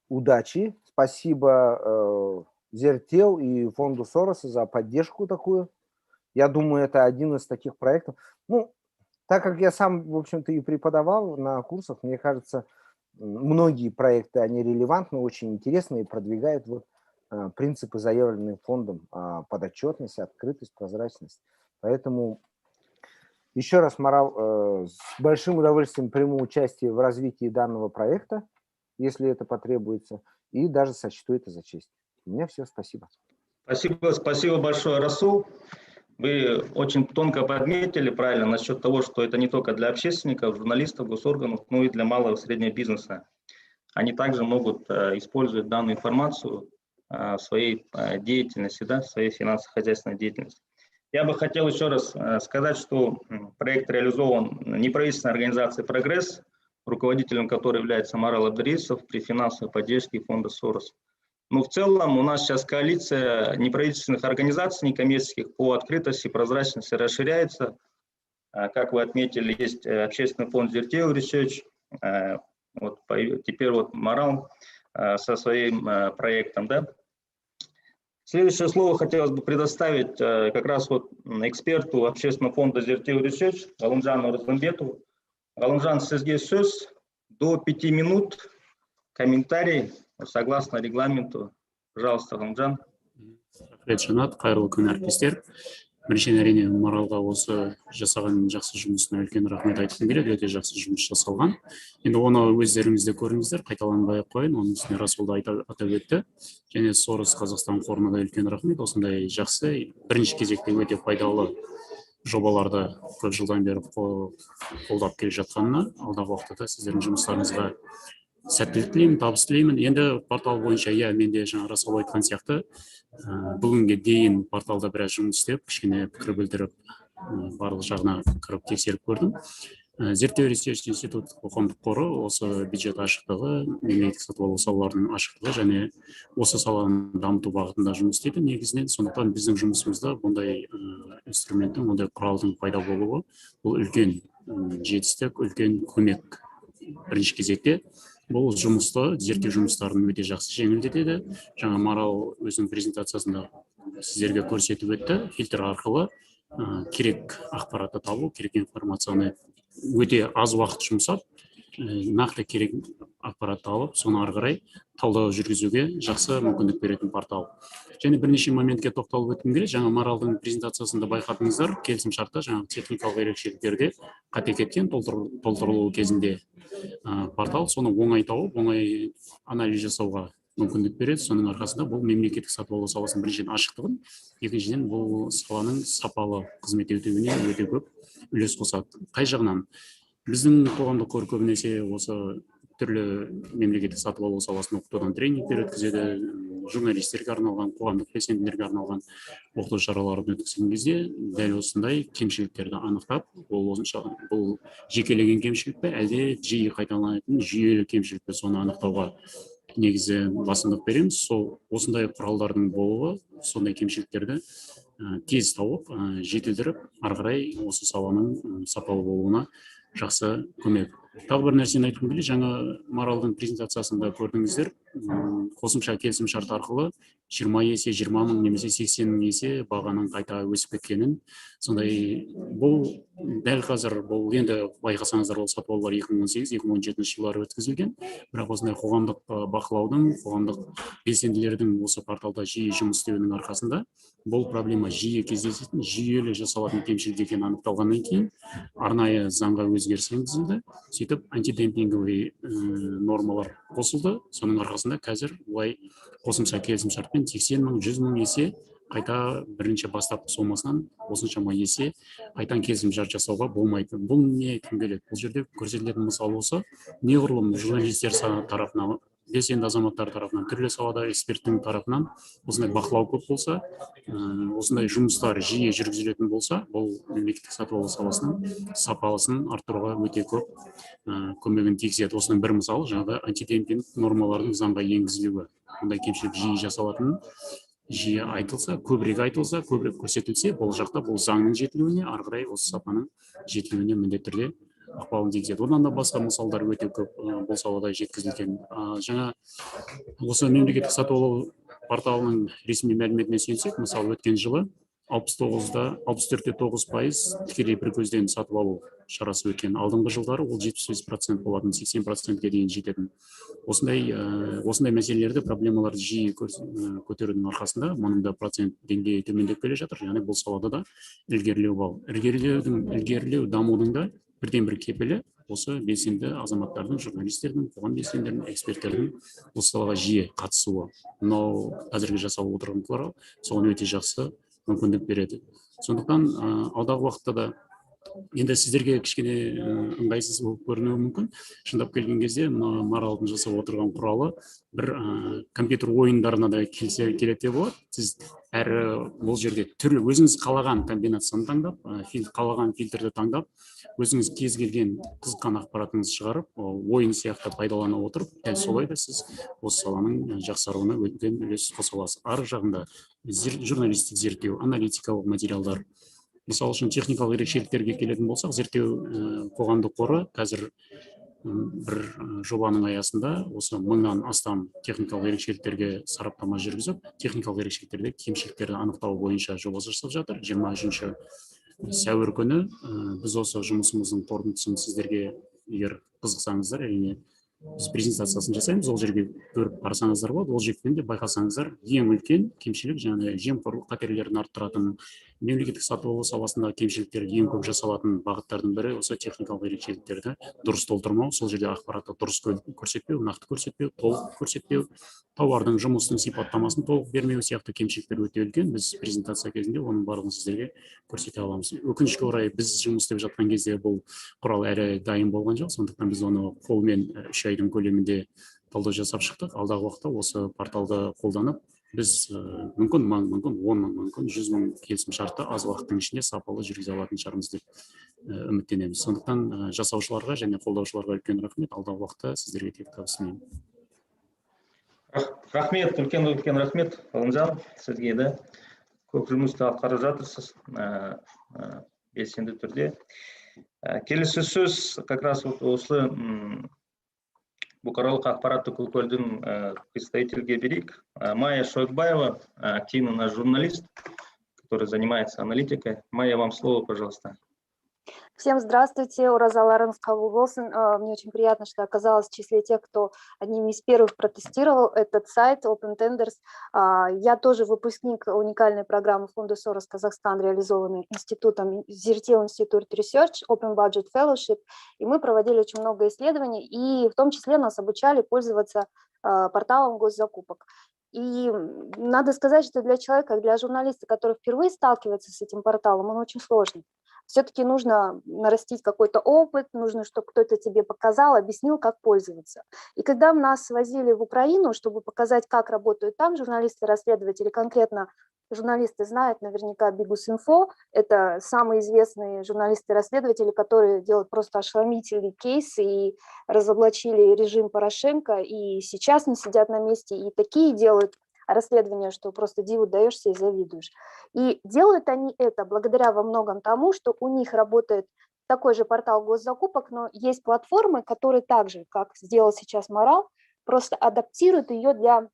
удачи. Спасибо Зертел и фонду Сороса за поддержку такую. Я думаю, это один из таких проектов. Ну, так как я сам, в общем-то, и преподавал на курсах, мне кажется, многие проекты, они релевантны, очень интересны и продвигают вот принципы, заявленные фондом: подотчетность, открытость, прозрачность. Поэтому еще раз, Марал, с большим удовольствием приму участие в развитии данного проекта, если это потребуется, и даже сочту это за честь. У меня все, спасибо. Спасибо большое, Расул. Вы очень тонко подметили правильно насчет того, что это не только для общественников, журналистов, госорганов, но и для малого и среднего бизнеса. Они также могут использовать данную информацию в своей деятельности, да, в своей финансово-хозяйственной деятельности. Я бы хотел еще раз сказать, что проект реализован неправительственной организацией «Прогресс», руководителем которой является Марал Абдрисов при финансовой поддержке фонда Сорос. Но в целом у нас сейчас коалиция неправительственных организаций, некоммерческих по открытости, прозрачности расширяется. Как вы отметили, есть общественный фонд Zerteo Research, вот теперь вот Марал со своим проектом, да. Следующее слово хотелось бы предоставить как раз вот эксперту общественного фонда Zerteo Research Галымжану Розымбетову. Галымжан, сізге сөз, до 5 минут, комментарий согласно регламенту. Пожалуйста, Галымжан. Рахмет, Жанат, қайырлы күн әріптестер. Біріншіден әрине Маралға осы жасаған жақсы жұмысына үлкен рахмет айтқым келеді, өте жақсы жұмыс жасалған. Енді оны өздеріңіз де көріңіздер, қайталанбай ақ қояйын, оның үстіне Расул атап өтті. Және Сорос Қазақстан қорына да үлкен рахмет, осындай жақсы, бірінші кезекте өте пайдалы жобаларды көп жылдан бері қолдап келе жатқанына, алдағы уақытта сіздердің жұмыстарыңызға сәттілік тілеймін, табыс тілеймін. Енді портал бойынша, менде жаңа Расул айтқан сияқты, бүгінге дейін порталда біраз жұмыс істеп, кішкене пікір білдіріп, барлық жағына кіріп тексеріп көрдім. Зерттеу Ресерч институт қоғамдық қоры осы бюджет ашықтығы, мемлекеттік сатып алу салаларының ашықтығы және осы саланы дамыту бағытында жұмыс істейді негізінен. Сондықтан біздің жұмысымызда бұндай инструменттің, ондай құралдың пайда болуы бұл үлкен жетістік, үлкен көмек. Бірінші кезекте бұл жұмысты, зерттеу жұмыстарын өте жақсы жеңілдетеді. Жаңа Марал өзінің презентациясында сіздерге көрсетіп өтті. Фильтр арқылы керек ақпаратты табу, керек информацияны өте аз уақыт жұмсап, нақты керек ақпаратты алып, соны ары қарай талдау жүргізуге жақсы мүмкіндік беретін портал. Және бірнеше моментке тоқталып өткім келеді. Жаңа Маралдың презентациясында байқадыңыздар, келісімшартта жаңа техникалық ерекшеліктерде қате кеткен толтырылуы кезінде портал соны оңай тауып, оңай анализ жасауға мүмкіндік береді. Соның арқасында бұл мемлекеттік сатып алу саласының біріншіден ашықтығын, екіншіден бұл саланың сапалы қызмет етуіне өте көп үлес қосады. Қай жағынан? Біздің қоғамдық қор көбінесе осы түрлі мемлекеттік сатып алу саласын оқытудан тренингтер өткізеді, журналистерге арналған, қоғамдық белсенділерге арналған оқыту шараларын өткізген кезде дәл осындай кемшіліктерді анықтап, бұл жекелеген кемшілік пе, әлде жиі қайталанатын жүйелі кемшілік пе, соны анықтауға негізі басымдық береміз. Осындай құралдардың болуы сондай кемшіліктерді тез тауып, жетілдіріп, ары қарай осы саланың сапалы болуына жақсы көмек. Тағы бір нәрсені айтқым келеді. Жаңа Маралдың презентациясында көрдіңіздер, қосымша келісім шарт арқылы 20 есе, 20 мың немесе 80 мың есе бағаның қайта өсіп кеткенін. Сондай бұл дәл қазір бұл енді байқасаңыздар, ол сатып алулар 2018-2017 жылдары өткізілген. Бірақ осындай қоғамдық бақылаудың, қоғамдық белсенділердің осы порталда жиі жұмыс істеуінің арқасында бұл проблема жиі кездесетін, жүйелі жасалатын кемшілік екені анықталғаннан кейін арнайы заңға өзгеріс енгізілді. Сөйтіп антидемпинговый нормалар қосылды. Соның арқасында қазір бұлай қосымша келісімшартпен 80 мың, 100 мың есе қайта бірінші бастапқы сомасынан осыншама есе қайтан келісімшарт жасауға болмайды. Бұл не айтқым келеді? Бұл жерде көрсетілетін мысал осы, неғұрлым журналистер тарапынан, белсенді азаматтар тарапынан, түрлі салада эксперттің тарапынан осындай бақылау көп болса, осындай жұмыстар жиі жүргізілетін болса, бұл мемлекеттік сатып алу саласының сапасын арттыруға өте көп көмегін тигізеді. Осының бір мысалы, жаңағы антидемпинг нормалардың заңға енгізілуі. Ондай кемшілік жиі жасалатынын жиі айтылса, көбірек айтылса, көбірек көрсетілсе, бұл жақта бұл заңның жетілуіне, ары қарай осы сапаның жетілуіне міндетті түрде ықпалын тигізеді. Одан да басқа мысалдар өте көп бұл салада жеткізілген. Жаңа осы мемлекеттік сатып алу порталының ресми мәліметіне сүйенсек, мысалы өткен жылы 64,9% тікелей бір көзден сатып алу шарасы өткен. Алдыңғы жылдары ол 75% болатын, 80%-ке дейін жететін. Осындай мәселелерді, проблемаларды жиі көтерудің арқасында мұның да процент деңгейі төмендеп келе жатыр. Яғни бұл салада да ілгерілеу бар. Ілгерілеу дамудың да бірден бір кепілі осы белсенді азаматтардың, журналистердің, қоғам белсенділердің, эксперттердің осы салаға жиі қатысуы. Мынау қазіргі жасалып отырған құрал соған өте жақсы мүмкіндік береді. Сондықтан алдағы уақытта да енді сіздерге кішкене ыңғайсыз болып көрінуі мүмкін. Шындап келген кезде Маралдың жасап отырған құралы бір компьютер ойындарына да келеді деп болады. Сіз әрі бұл жерде түрлі өзіңіз қалаған комбинацияны таңдап, қалаған фильтрді таңдап, өзіңіз кез келген қызыққан ақпаратыңызды шығарып, ойын сияқты пайдалана отырып, дәл солай да сіз осы саланың жақсаруына үлкен үлес қоса аласыз. Ар жағында журналистік зерттеу, аналитикалық материалдар. Мысалы үшін техникалық ерекшеліктерге келетін болсақ, зерттеу қоғамдық қоры қазір бір жобаның аясында осы 1000-нан астам техникалық ерекшеліктерге сараптама жүргізіп, техникалық ерекшеліктерде кемшіліктерді анықтау бойынша жоба жасап жатыр. 23 сәуір күні біз осы жұмысымыздың қорытындысын сіздерге, егер қызықсаңыздар, әрине біз презентациясын жасаймыз, ол жерге көріп қарасаңыздар болады. Ол жерден де байқасаңыздар, ең үлкен кемшілік жаңағы жемқорлық қатерлерін арттыратын, мемлекеттік сатып алу саласындағы кемшіліктер ең көп жасалатын бағыттардың бірі осы техникалық ерекшеліктерді дұрыс толтырмау, сол жерде ақпаратты дұрыс көрсетпеу, нақты көрсетпеу, толық көрсетпеу, тауардың жұмысының сипаттамасын толық бермеу сияқты кемшіліктер өте үлкен. Біз презентация кезінде оның барлығын сіздерге көрсете аламыз. Өкінішке орай біз жұмыс істеп жатқан кезде бұл құрал әлі дайын болған жоқ, сондықтан біз оны қолмен 3 айдың көлемінде талдау жасап шықтық. Алдағы уақытта осы порталды қолданып, біз мүмкін 10 мың, мүмкін 100 мың келісім шартты аз уақыттың ішінде сапалы жүргізе алатын шығармыз деп үміттенеміз. Сондықтан жасаушыларға және қолдаушыларға үлкен рахмет. Алдағы уақытта сіздерге тек табыс тілеймін. Рахмет, үлкен рахмет, Ғалымжан, сізге де көп жұмысты атқарып жатырсыз белсенді түрде. Келесі сөз как раз осы бұқаралық ақпараттық өкілдің представительге берейік. Майя Шойкбаева, активный наш журналист, который занимается аналитикой. Майя, вам слово, пожалуйста. Всем здравствуйте, Уразаларыңыз қабыл болсын. Мне очень приятно, что оказалась в числе тех, кто одними из первых протестировал этот сайт Open Tenders. Я тоже выпускник уникальной программы фонда Soros Казахстан, реализованной институтом ZRTL Institute Research, Open Budget Fellowship. И мы проводили очень много исследований, и в том числе нас обучали пользоваться порталом госзакупок. И надо сказать, что для человека, для журналиста, который впервые сталкивается с этим порталом, он очень сложный. Все-таки нужно нарастить какой-то опыт, нужно, чтобы кто-то тебе показал, объяснил, как пользоваться. И когда нас свозили в Украину, чтобы показать, как работают там журналисты-расследователи, конкретно журналисты знают наверняка Бигус.Инфо, это самые известные журналисты-расследователи, которые делают просто ошеломительный кейс и разоблачили режим Порошенко, и сейчас не сидят на месте, и такие делают расследования, что просто диву даешься и завидуешь. И делают они это благодаря во многом тому, что у них работает такой же портал госзакупок, но есть платформы, которые также, как сделал сейчас Марал, просто адаптируют ее для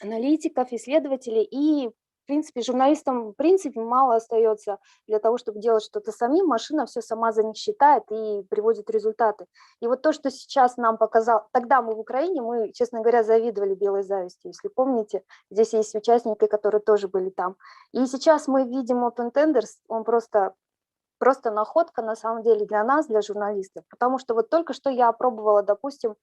аналитиков, исследователей, и в принципе журналистам в принципе мало остается для того, чтобы делать что-то самим, машина все сама за них считает и приводит результаты. И вот то, что сейчас нам показал, тогда мы в Украине, мы, честно говоря, завидовали белой завистью, если помните, здесь есть участники, которые тоже были там. И сейчас мы видим Open Tenders, он просто находка на самом деле для нас, для журналистов, потому что вот только что я опробовала, допустим,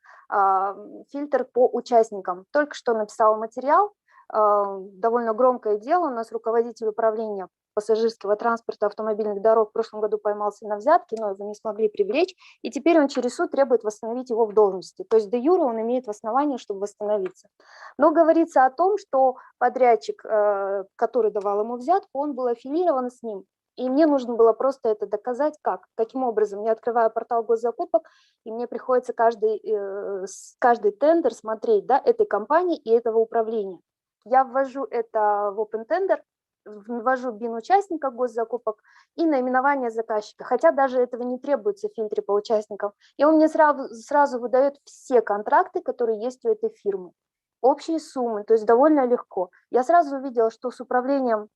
фильтр по участникам, только что написала материал, довольно громкое дело, у нас руководитель управления пассажирского транспорта автомобильных дорог в прошлом году поймался на взятке, но его не смогли привлечь, и теперь он через суд требует восстановить его в должности, то есть де юре он имеет основание, чтобы восстановиться. Но говорится о том, что подрядчик, который давал ему взятку, он был аффилирован с ним. И мне нужно было просто это доказать, каким образом. Я открываю портал госзакупок, и мне приходится каждый тендер смотреть, да, этой компании и этого управления. Я ввожу это в Open Tender, ввожу БИН участника госзакупок и наименование заказчика, хотя даже этого не требуется в фильтре по участникам. И он мне сразу выдает все контракты, которые есть у этой фирмы, общие суммы, то есть довольно легко. Я сразу увидела, что с управлением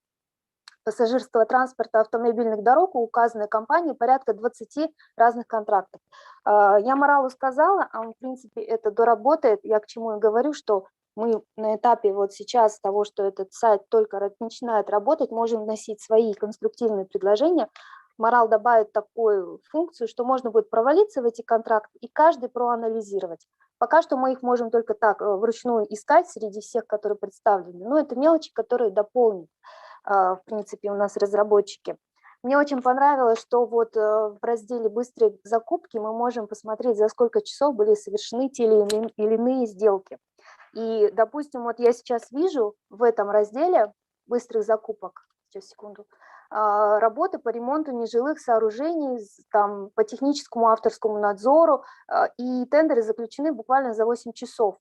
пассажирского транспорта автомобильных дорог у указанной компании порядка 20 разных контрактов. Я Маралу сказала, а он в принципе это доработает, я к чему и говорю, что мы на этапе вот сейчас того, что этот сайт только начинает работать, можем вносить свои конструктивные предложения. Марал добавит такую функцию, что можно будет провалиться в эти контракты и каждый проанализировать. Пока что мы их можем только так вручную искать среди всех, которые представлены. Но это мелочи, которые дополнят, в принципе, у нас разработчики. Мне очень понравилось, что вот в разделе «Быстрые закупки» мы можем посмотреть, за сколько часов были совершены те или иные сделки. И, допустим, вот я сейчас вижу в этом разделе быстрых закупок, сейчас, секунду, работы по ремонту нежилых сооружений, там, по техническому авторскому надзору, и тендеры заключены буквально за 8 часов.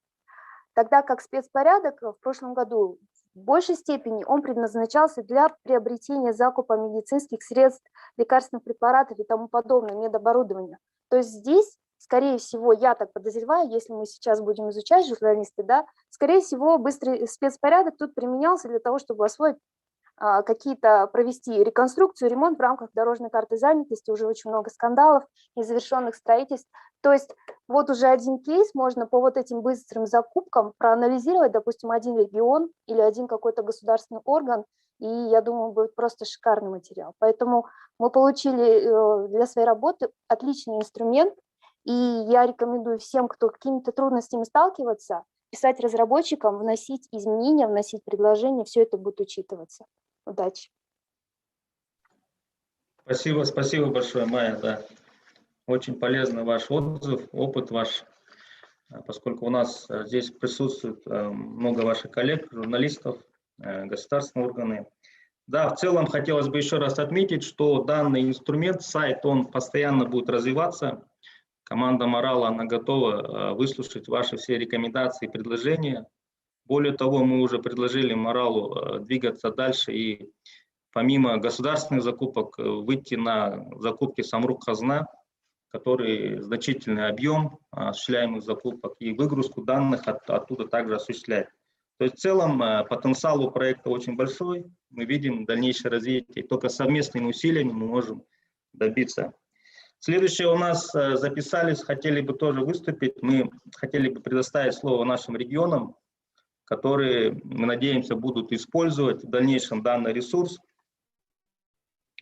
Тогда как спецпорядок в прошлом году в большей степени он предназначался для приобретения закупа медицинских средств, лекарственных препаратов и тому подобное, медоборудования. То есть здесь, скорее всего, я так подозреваю, если мы сейчас будем изучать журналисты, да, скорее всего, быстрый спецпорядок тут применялся для того, чтобы освоить какие-то провести реконструкцию, ремонт в рамках дорожной карты занятости, уже очень много скандалов, незавершенных строительств. То есть вот уже один кейс можно по вот этим быстрым закупкам проанализировать, допустим, один регион или один какой-то государственный орган, и я думаю, будет просто шикарный материал. Поэтому мы получили для своей работы отличный инструмент, и я рекомендую всем, кто какими-то трудностями сталкивается, писать разработчикам, вносить изменения, вносить предложения, все это будет учитываться. Удачи. Спасибо большое, Майя. Да. Очень полезный ваш отзыв, опыт ваш, поскольку у нас здесь присутствует много ваших коллег, журналистов, государственные органы. Да, в целом хотелось бы еще раз отметить, что данный инструмент, сайт, он постоянно будет развиваться. Команда Морала, она готова выслушать ваши все рекомендации и предложения. Более того, мы уже предложили Моралу двигаться дальше и помимо государственных закупок выйти на закупки Самрук-Казна, который значительный объем осуществляемых закупок и выгрузку данных оттуда также осуществляет. То есть в целом потенциал у проекта очень большой, мы видим дальнейшее развитие, только совместными усилиями мы можем добиться. Следующее у нас записались, хотели бы тоже выступить, мы хотели бы предоставить слово нашим регионам, которые, мы надеемся, будут использовать в дальнейшем данный ресурс.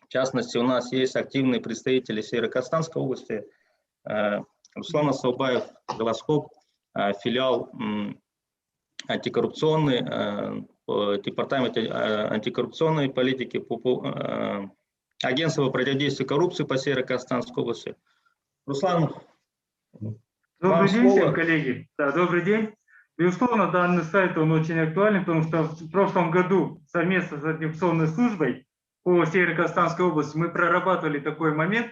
В частности, у нас есть активные представители Северо-Казахстанской области, Руслан Асаубаев, Голоскоп, филиал антикоррупционный, департамент антикоррупционной политики, агентство по противодействию коррупции по Северо-Казахстанской области. Руслан, добрый день слово. всем, коллеги. Да, добрый день. Безусловно, данный сайт он очень актуален, потому что в прошлом году совместно с антикоррупционной службой по Северо-Казахстанской области мы прорабатывали такой момент,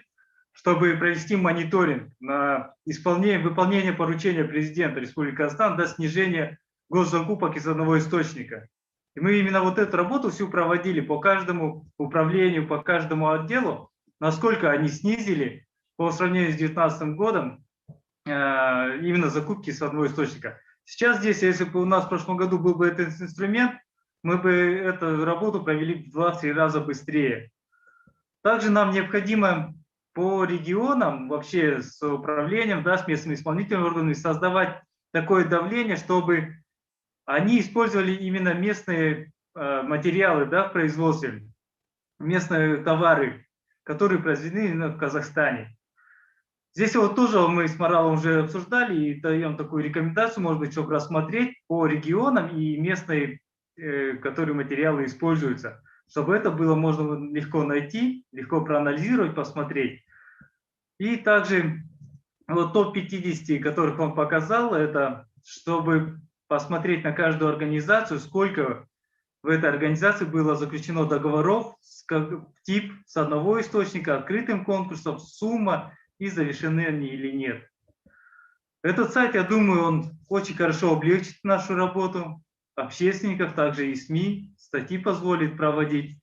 чтобы провести мониторинг на выполнение поручения президента Республики Казахстан до снижения госзакупок из одного источника. И мы именно вот эту работу всю проводили по каждому управлению, по каждому отделу, насколько они снизили по сравнению с 2019 годом именно закупки с одного источника. Сейчас здесь, если бы у нас в прошлом году был бы этот инструмент, мы бы эту работу провели в 2-3 раза быстрее. Также нам необходимо по регионам, вообще с управлением, да, с местными исполнительными органами создавать такое давление, чтобы они использовали именно местные материалы, да, в производстве, местные товары, которые произведены именно в Казахстане. Здесь вот тоже мы с Моралом уже обсуждали и даем такую рекомендацию, может быть, чтобы рассмотреть по регионам и местные, которые материалы используются, чтобы это было можно легко найти, легко проанализировать, посмотреть. И также вот топ-50, которых он показал, это чтобы посмотреть на каждую организацию, сколько в этой организации было заключено договоров, тип с одного источника, открытым конкурсом, сумма и завершены они или нет. Этот сайт, я думаю, он очень хорошо облегчит нашу работу общественников, также и СМИ, статьи позволит проводить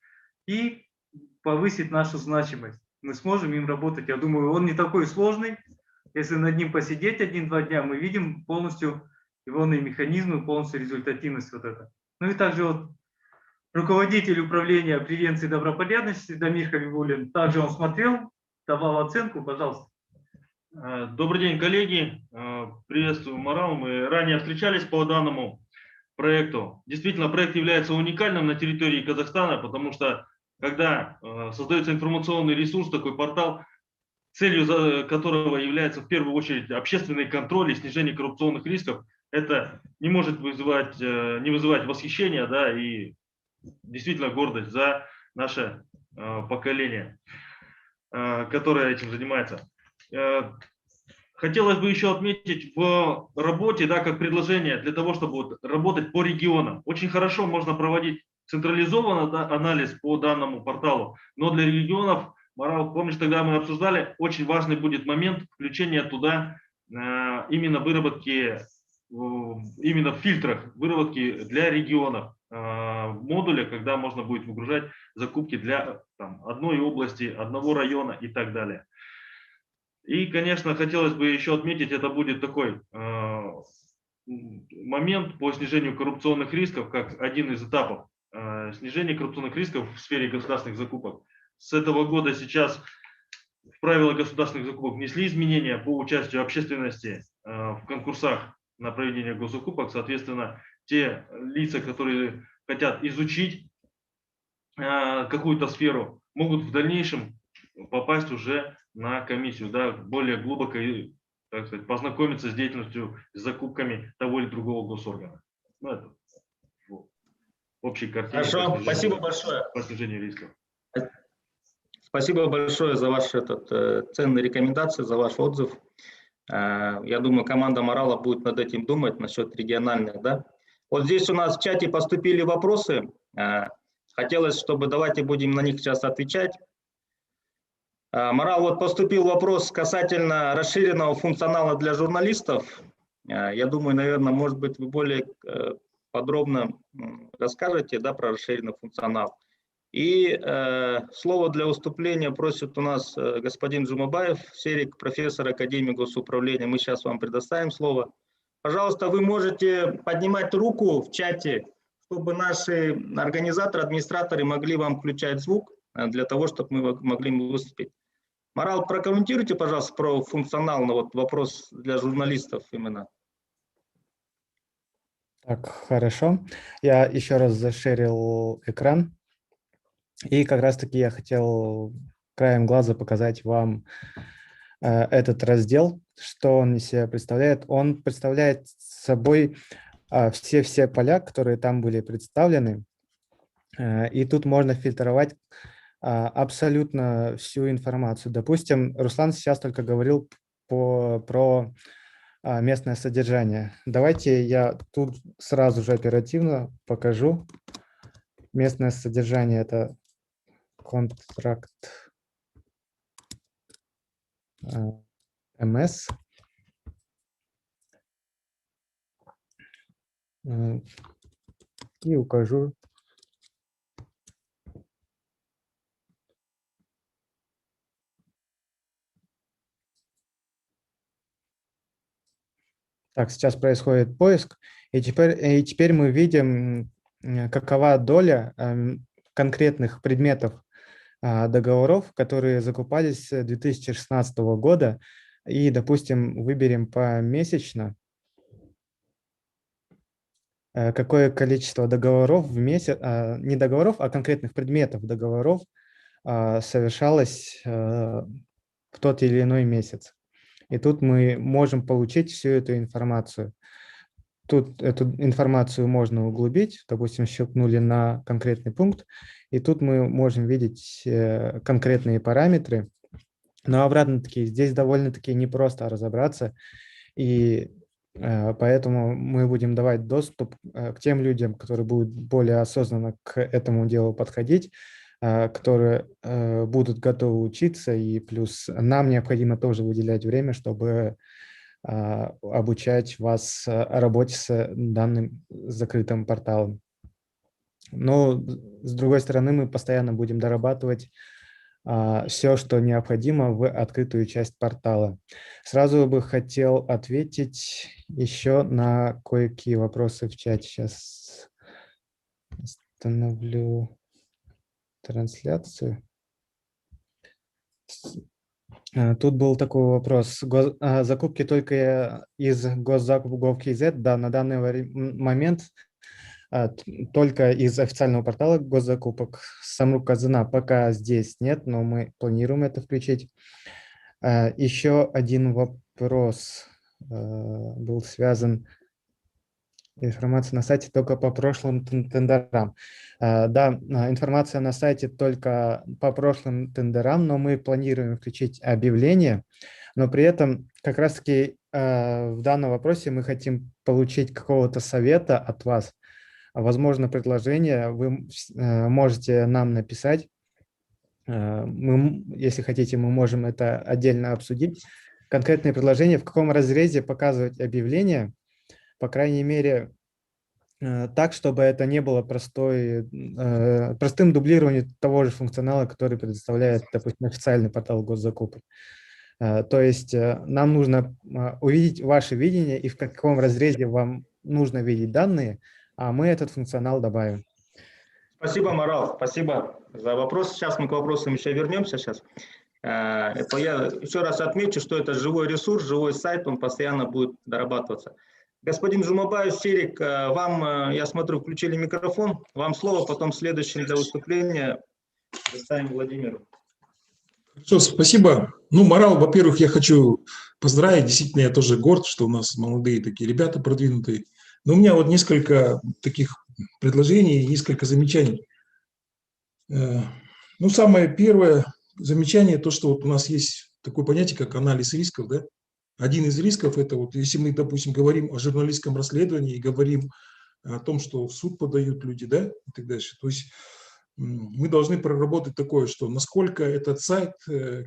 и повысит нашу значимость. Мы сможем им работать. Я думаю, он не такой сложный. Если над ним посидеть 1-2 дня, мы видим полностью его механизмы, полностью результативность вот это. Ну и также вот руководитель управления превенции добропорядочности Дамир Хабибуллин, также он смотрел, давал оценку, пожалуйста. Добрый день, коллеги. Приветствую, Марал. Мы ранее встречались по данному проекту. Действительно, проект является уникальным на территории Казахстана, потому что когда создается информационный ресурс, такой портал, целью которого является в первую очередь общественный контроль и снижение коррупционных рисков, это не может не вызывать восхищения, да, и действительно гордость за наше поколение, которое этим занимается. Хотелось бы еще отметить в работе, да, как предложение для того, чтобы работать по регионам. Очень хорошо можно проводить централизованно, да, анализ по данному порталу, но для регионов, Марал, помнишь, тогда мы обсуждали, очень важный будет момент включения туда именно выработки, именно в фильтрах выработки для регионов, модуля, когда можно будет выгружать закупки для одной области, одного района и так далее. И, конечно, хотелось бы еще отметить, это будет такой момент по снижению коррупционных рисков, как один из этапов снижение коррупционных рисков в сфере государственных закупок. С этого года сейчас в правила государственных закупок внесли изменения по участию общественности в конкурсах на проведение госзакупок. Соответственно, те лица, которые хотят изучить какую-то сферу, могут в дальнейшем попасть уже на комиссию, да, более глубоко, так сказать, познакомиться с деятельностью, с закупками того или другого госоргана. Ну, это в общей картине. Хорошо, спасибо большое. По снижению рисков. Спасибо большое за ваши ценные рекомендации, за ваш отзыв. Я думаю, команда Марала будет над этим думать, насчет региональных. Да? Вот здесь у нас в чате поступили вопросы. Хотелось, чтобы давайте будем на них сейчас отвечать. Марал, вот поступил вопрос касательно расширенного функционала для журналистов. Я думаю, наверное, может быть, вы более подробно расскажете, да, про расширенный функционал. И слово для выступления просит у нас господин Джумабаев, Серик, профессор Академии госуправления. Мы сейчас вам предоставим слово. Пожалуйста, вы можете поднимать руку в чате, чтобы наши организаторы, администраторы могли вам включать звук, для того, чтобы мы могли выступить. Марал, прокомментируйте, пожалуйста, про функционал, вот вопрос для журналистов именно. Так, хорошо. Я еще раз зашерил экран. И как раз-таки я хотел краем глаза показать вам этот раздел, что он из себя представляет. Он представляет собой все поля, которые там были представлены. И тут можно фильтровать абсолютно всю информацию. Допустим, Руслан сейчас только говорил про местное содержание. Давайте я тут сразу же оперативно покажу. Местное содержание – это контракт МС. И укажу. Так, сейчас происходит поиск, и теперь мы видим, какова доля конкретных предметов договоров, которые закупались с 2016 года, и, допустим, выберем помесячно, какое количество договоров в месяц, не договоров, а конкретных предметов договоров совершалось в тот или иной месяц. И тут мы можем получить всю эту информацию. Тут эту информацию можно углубить, допустим, щелкнули на конкретный пункт, и тут мы можем видеть конкретные параметры. Но обратно-таки здесь довольно-таки непросто разобраться, и поэтому мы будем давать доступ к тем людям, которые будут более осознанно к этому делу подходить, которые будут готовы учиться, и плюс нам необходимо тоже выделять время, чтобы обучать вас работе с данным закрытым порталом. Но, с другой стороны, мы постоянно будем дорабатывать все, что необходимо в открытую часть портала. Сразу бы хотел ответить еще на кое-какие вопросы в чате. Сейчас остановлю трансляцию. Тут был такой вопрос. Закупки только из Госзакупок.kz. Да, на данный момент только из официального портала госзакупок. Самрук Казана пока здесь нет, но мы планируем это включить. Еще один вопрос был связан. Информация на сайте только по прошлым тендерам. Да, информация на сайте только по прошлым тендерам, но мы планируем включить объявление. Но при этом как раз-таки в данном вопросе мы хотим получить какого-то совета от вас. Возможно, предложение вы можете нам написать. Если хотите, мы можем это отдельно обсудить. Конкретные предложения, в каком разрезе показывать объявление, по крайней мере, так, чтобы это не было простым дублированием того же функционала, который предоставляет, допустим, официальный портал госзакупок. То есть нам нужно увидеть ваше видение и в каком разрезе вам нужно видеть данные, а мы этот функционал добавим. Спасибо, Марал, спасибо за вопрос. Сейчас мы к вопросам еще вернемся. Сейчас. Это я еще раз отмечу, что это живой ресурс, живой сайт, он постоянно будет дорабатываться. Господин Жумабаев, Серик, вам, я смотрю, включили микрофон. Вам слово, потом следующим для выступления представим Владимиру. Хорошо, спасибо. Ну, Марал, во-первых, я хочу поздравить. Действительно, я тоже горд, что у нас молодые такие ребята продвинутые. Но у меня вот несколько таких предложений, несколько замечаний. Ну, самое первое замечание, то, что вот у нас есть такое понятие, как анализ рисков, да? Один из рисков – это вот, если мы, допустим, говорим о журналистском расследовании и говорим о том, что в суд подают люди, да, и так дальше, то есть мы должны проработать такое, что насколько этот сайт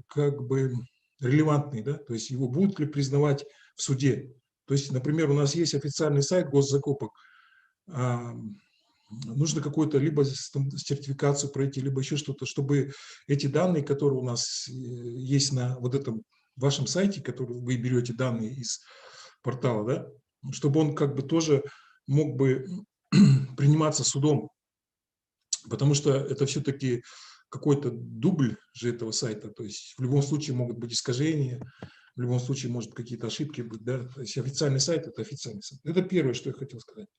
как бы релевантный, да, то есть его будут ли признавать в суде. То есть, например, у нас есть официальный сайт госзакупок, нужно какую-то либо сертификацию пройти, либо еще что-то, чтобы эти данные, которые у нас есть на вот этом вашем сайте, который вы берете данные из портала, да, чтобы он как бы тоже мог бы приниматься судом, потому что это все-таки какой-то дубль же этого сайта, то есть в любом случае могут быть искажения, в любом случае может какие-то ошибки быть, да, то есть официальный сайт – это официальный сайт. Это первое, что я хотел сказать.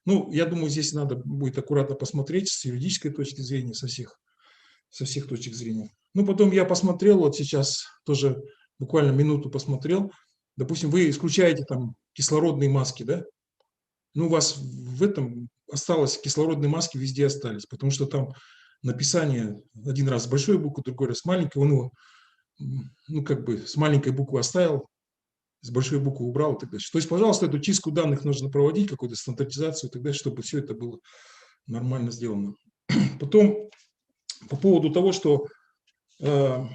Ну, я думаю, здесь надо будет аккуратно посмотреть с юридической точки зрения, со всех точек зрения. Ну, потом я посмотрел, вот сейчас тоже буквально минуту посмотрел, допустим, вы исключаете там кислородные маски, да, ну, у вас в этом осталось, кислородные маски везде остались, потому что там написание один раз с большой буквы, другой раз с маленькой, он его, ну, как бы с маленькой буквы оставил, с большой буквы убрал и так дальше. То есть, пожалуйста, эту чистку данных нужно проводить, какую-то стандартизацию и так далее, чтобы все это было нормально сделано. Потом, по поводу того, что, ну,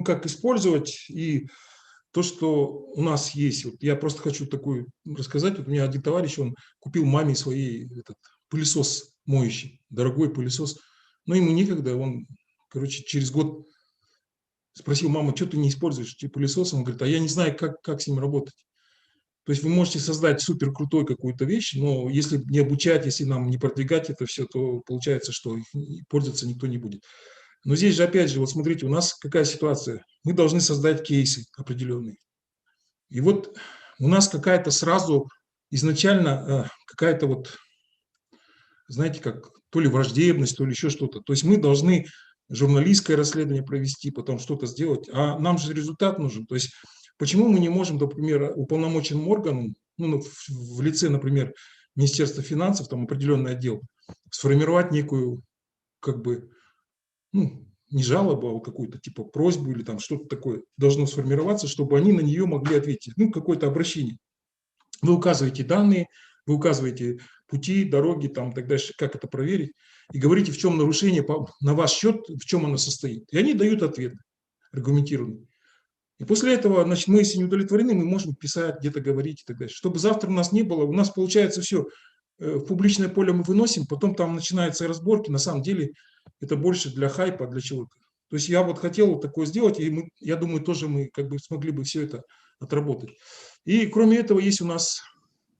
как использовать и то, что у нас есть. Вот я просто хочу такую рассказать. Вот у меня один товарищ, он купил маме своей этот пылесос моющий, дорогой пылесос, но ему некогда, он, короче, через год спросил: мама, что ты не используешь пылесос? Он говорит: а я не знаю, как с ним работать. То есть вы можете создать супер крутой какую-то вещь, но если не обучать, если нам не продвигать это все, то получается, что пользоваться никто не будет. Но здесь же, опять же, вот смотрите, у нас какая ситуация. Мы должны создать кейсы определенные. И вот у нас какая-то сразу изначально какая-то вот, знаете, как то ли враждебность, то ли еще что-то. То есть мы должны журналистское расследование провести, потом что-то сделать, а нам же результат нужен. То есть почему мы не можем, например, уполномоченным органам, ну, в лице, например, Министерства финансов, там определенный отдел, сформировать некую, как бы, ну, не жалобу, а какую-то типа просьбу или там что-то такое должно сформироваться, чтобы они на нее могли ответить. Ну, какое-то обращение. Вы указываете данные, вы указываете пути, дороги, там, и так дальше, как это проверить, и говорите, в чем нарушение на ваш счет, в чем оно состоит. И они дают ответ аргументированный. И после этого, значит, мы, если не удовлетворены, мы можем писать, где-то говорить и так далее. Чтобы завтра у нас не было, у нас получается все, в публичное поле мы выносим, потом там начинаются разборки, на самом деле это больше для хайпа, для чего-то. То есть я вот хотел такое сделать, и мы, я думаю, тоже мы как бы смогли бы все это отработать. И кроме этого есть у нас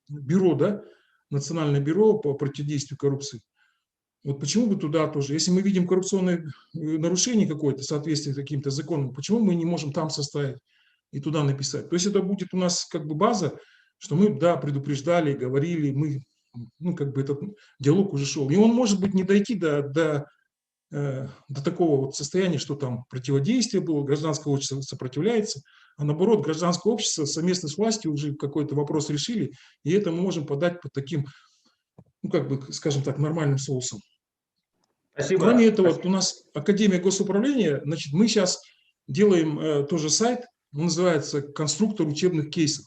бюро, да, Национальное бюро по противодействию коррупции. Вот почему бы туда тоже, если мы видим коррупционное нарушение какое-то, соответствие каким-то законам, почему мы не можем там составить и туда написать? То есть это будет у нас как бы база, что мы, да, предупреждали, говорили, мы, ну, как бы этот диалог уже шел. И он может быть не дойти до такого вот состояния, что там противодействие было, гражданское общество сопротивляется, а наоборот, гражданское общество совместно с властью уже какой-то вопрос решили, и это мы можем подать под таким, ну, как бы, скажем так, нормальным соусом. Спасибо. Кроме этого, вот у нас Академия госуправления, значит, мы сейчас делаем тоже сайт, он называется «Конструктор учебных кейсов».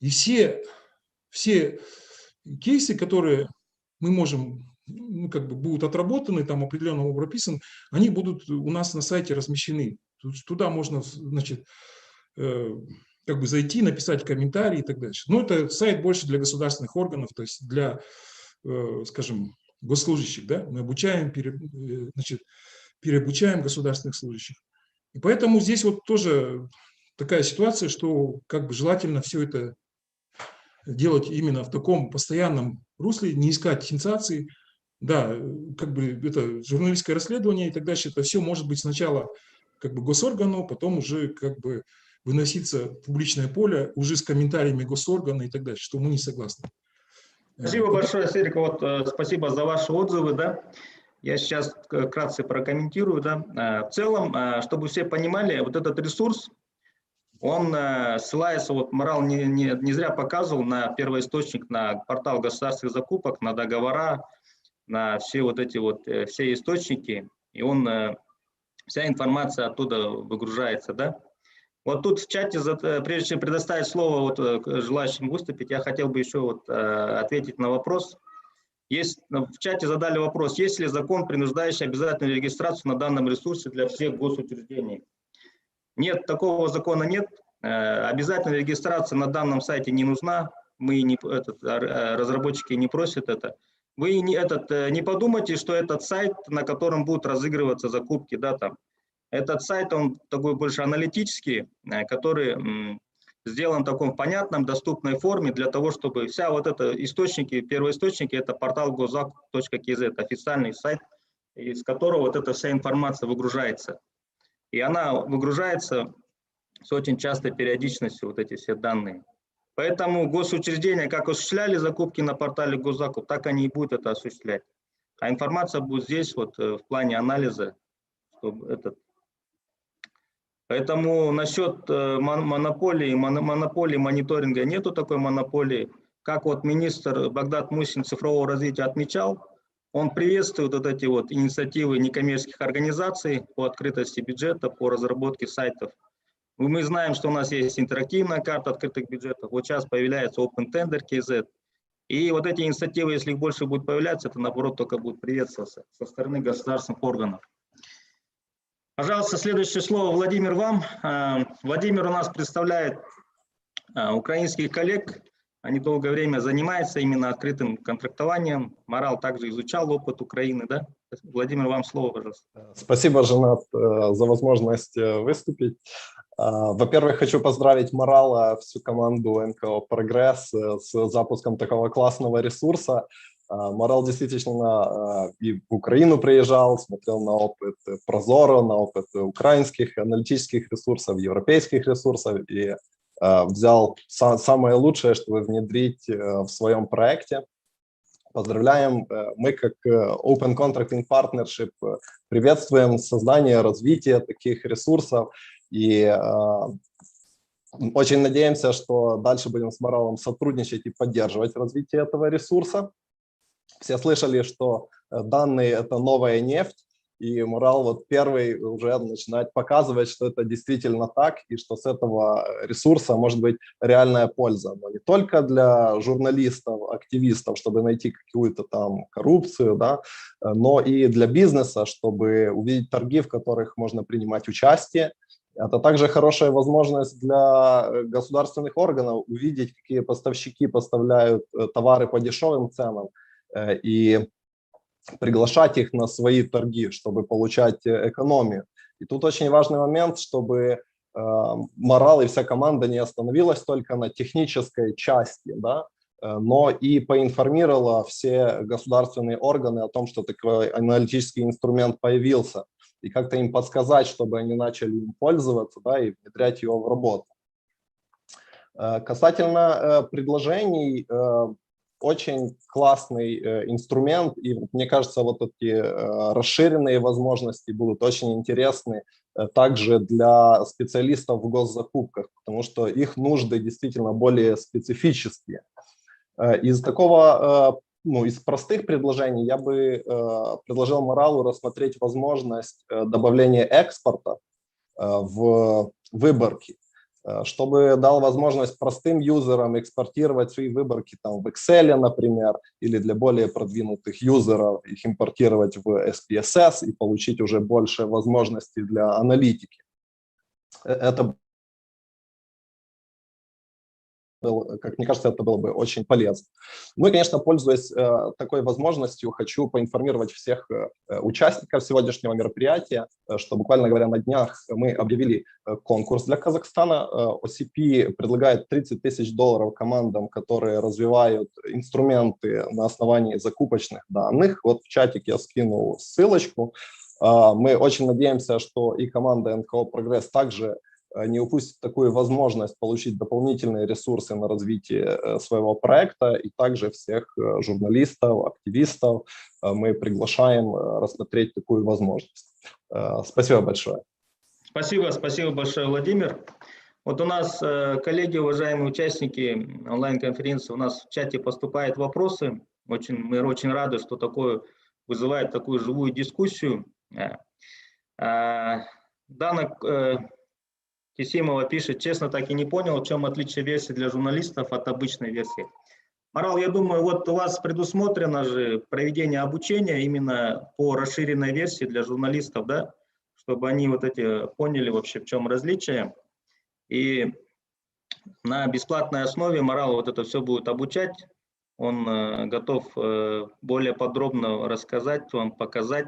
И все кейсы, которые мы можем, ну, как бы будут отработаны, там определенным образом прописаны, они будут у нас на сайте размещены. Туда можно, значит, как бы зайти, написать комментарии и так дальше. Но это сайт больше для государственных органов, то есть для, скажем, госслужащих, да, мы обучаем, значит, переобучаем государственных служащих. И поэтому здесь вот тоже такая ситуация, что как бы желательно все это делать именно в таком постоянном русле, не искать сенсаций, да, как бы это журналистское расследование и так дальше, это все может быть сначала как бы госоргану, потом уже как бы выноситься в публичное поле уже с комментариями госоргана и так дальше, что мы не согласны. Спасибо большое, Серик. Вот, спасибо за ваши отзывы. Да. Я сейчас вкратце прокомментирую. Да. В целом, чтобы все понимали, вот этот ресурс, он ссылается, вот Марал не зря показывал на первоисточник, на портал государственных закупок, на договора, на все вот эти вот все источники, и он, вся информация оттуда выгружается. Да. Вот тут в чате, прежде чем предоставить слово вот желающим выступить, я хотел бы еще вот ответить на вопрос. В чате задали вопрос, есть ли закон, принуждающий обязательную регистрацию на данном ресурсе для всех госучреждений? Нет, такого закона нет. Обязательная регистрация на данном сайте не нужна. Разработчики не просят это. Вы не подумайте, что этот сайт, на котором будут разыгрываться закупки, да, там. Этот сайт, он такой больше аналитический, который сделан в таком понятном, доступной форме для того, чтобы вся вот это источники, первоисточники, это портал goszakup.kz, официальный сайт, из которого вот эта вся информация выгружается. И она выгружается с очень частой периодичностью, вот эти все данные. Поэтому госучреждения как осуществляли закупки на портале Госзакуп, так они и будут это осуществлять. А информация будет здесь вот в плане анализа, чтобы этот. Поэтому насчет монополии мониторинга нету такой монополии. Как вот министр Багдат Мусин цифрового развития отмечал, он приветствует вот эти вот инициативы некоммерческих организаций по открытости бюджета, по разработке сайтов. Мы знаем, что у нас есть интерактивная карта открытых бюджетов. Вот сейчас появляется OpenTender.kz. И вот эти инициативы, если их больше будет появляться, это наоборот только будет приветствоваться со стороны государственных органов. Пожалуйста, следующее слово, Владимир, вам. Владимир у нас представляет украинских коллег. Они долгое время занимаются именно открытым контрактованием. Марал также изучал опыт Украины. Да? Владимир, вам слово, пожалуйста. Спасибо, Жанат, за возможность выступить. Во-первых, хочу поздравить Марала, всю команду НКО «Прогресс» с запуском такого классного ресурса. Марал действительно и в Украину приезжал, смотрел на опыт Прозоро, на опыт украинских аналитических ресурсов, европейских ресурсов и взял самое лучшее, чтобы внедрить в своем проекте. Поздравляем! Мы как Open Contracting Partnership приветствуем создание, развитие таких ресурсов и очень надеемся, что дальше будем с Маралом сотрудничать и поддерживать развитие этого ресурса. Все слышали, что данные – это новая нефть, и Марал вот первый уже начинает показывать, что это действительно так, и что с этого ресурса может быть реальная польза. Но не только для журналистов, активистов, чтобы найти какую-то там коррупцию, да, но и для бизнеса, чтобы увидеть торги, в которых можно принимать участие. Это также хорошая возможность для государственных органов увидеть, какие поставщики поставляют товары по дешевым ценам, и приглашать их на свои торги, чтобы получать экономию. И тут очень важный момент, чтобы Марал и вся команда не остановилась только на технической части, да, но и поинформировала все государственные органы о том, что такой аналитический инструмент появился, и как-то им подсказать, чтобы они начали им пользоваться, да, и внедрять его в работу. Касательно предложений, очень классный инструмент, и мне кажется, вот эти расширенные возможности будут очень интересны также для специалистов в госзакупках, потому что их нужды действительно более специфические. Из такого, из простых предложений я бы предложил Маралу рассмотреть возможность добавления экспорта в выборки, чтобы дал возможность простым юзерам экспортировать свои выборки там, в Excel, например, или для более продвинутых юзеров их импортировать в SPSS и получить уже больше возможностей для аналитики. Это как мне кажется, это было бы очень полезно. Ну и, конечно, пользуясь такой возможностью, хочу поинформировать всех участников сегодняшнего мероприятия, что буквально говоря на днях мы объявили конкурс для Казахстана. OCP предлагает $30 тысяч командам, которые развивают инструменты на основании закупочных данных. Вот в чатик я скинул ссылочку. Мы очень надеемся, что и команда НКО «Прогресс» также не упустит такую возможность получить дополнительные ресурсы на развитие своего проекта, и также всех журналистов, активистов мы приглашаем рассмотреть такую возможность. Спасибо большое. Спасибо большое, Владимир. Вот у нас, коллеги, уважаемые участники онлайн-конференции, у нас в чате поступают вопросы. Мы очень рады, что такое вызывает такую живую дискуссию. Дана Кисимова пишет: честно, так и не понял, в чем отличие версии для журналистов от обычной версии. Марал, я думаю, вот у вас предусмотрено же проведение обучения именно по расширенной версии для журналистов, да, чтобы они вот эти поняли вообще, в чем различие. И на бесплатной основе Марал вот это все будет обучать. Он готов более подробно рассказать вам, показать.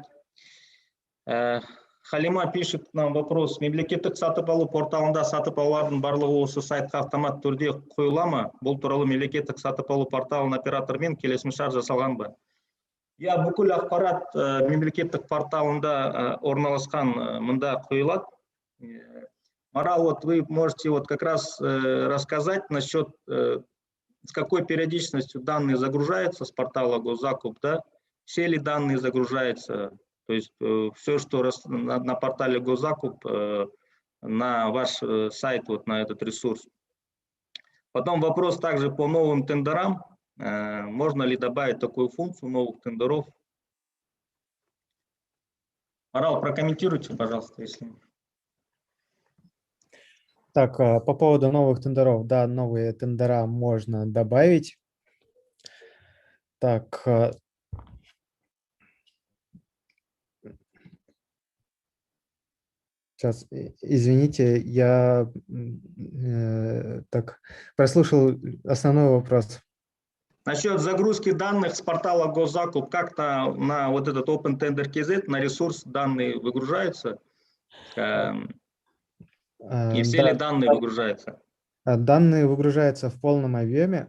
Халима пишет нам вопрос: мемлекеттік сатып алу порталында сатып алулардың барлығы осы сайтқа автомат түрде қойыла ма? Бұл туралы мемлекеттік сатып алу порталының операторымен келісімшарт жасалған ба? Я бүкіл ақпарат мемлекеттік порталында орналасқан, мында қойылады. Марал, вот вы можете вот как раз рассказать насчет, с какой периодичностью данные загружаются с портала Госзакуп, да? Все ли данные загружаются? То есть все, что на портале Госзакуп, на ваш сайт, вот на этот ресурс. Потом вопрос также по новым тендерам. Можно ли добавить такую функцию новых тендеров? Марал, прокомментируйте, пожалуйста, если... Так, по поводу новых тендеров. Да, новые тендера можно добавить. Так... Сейчас, извините, я так прослушал основной вопрос. Насчет загрузки данных с портала Госзакуп, как-то на вот этот Open Tender KZ, на ресурс данные выгружаются? И все ли данные выгружаются? Данные выгружаются в полном объеме.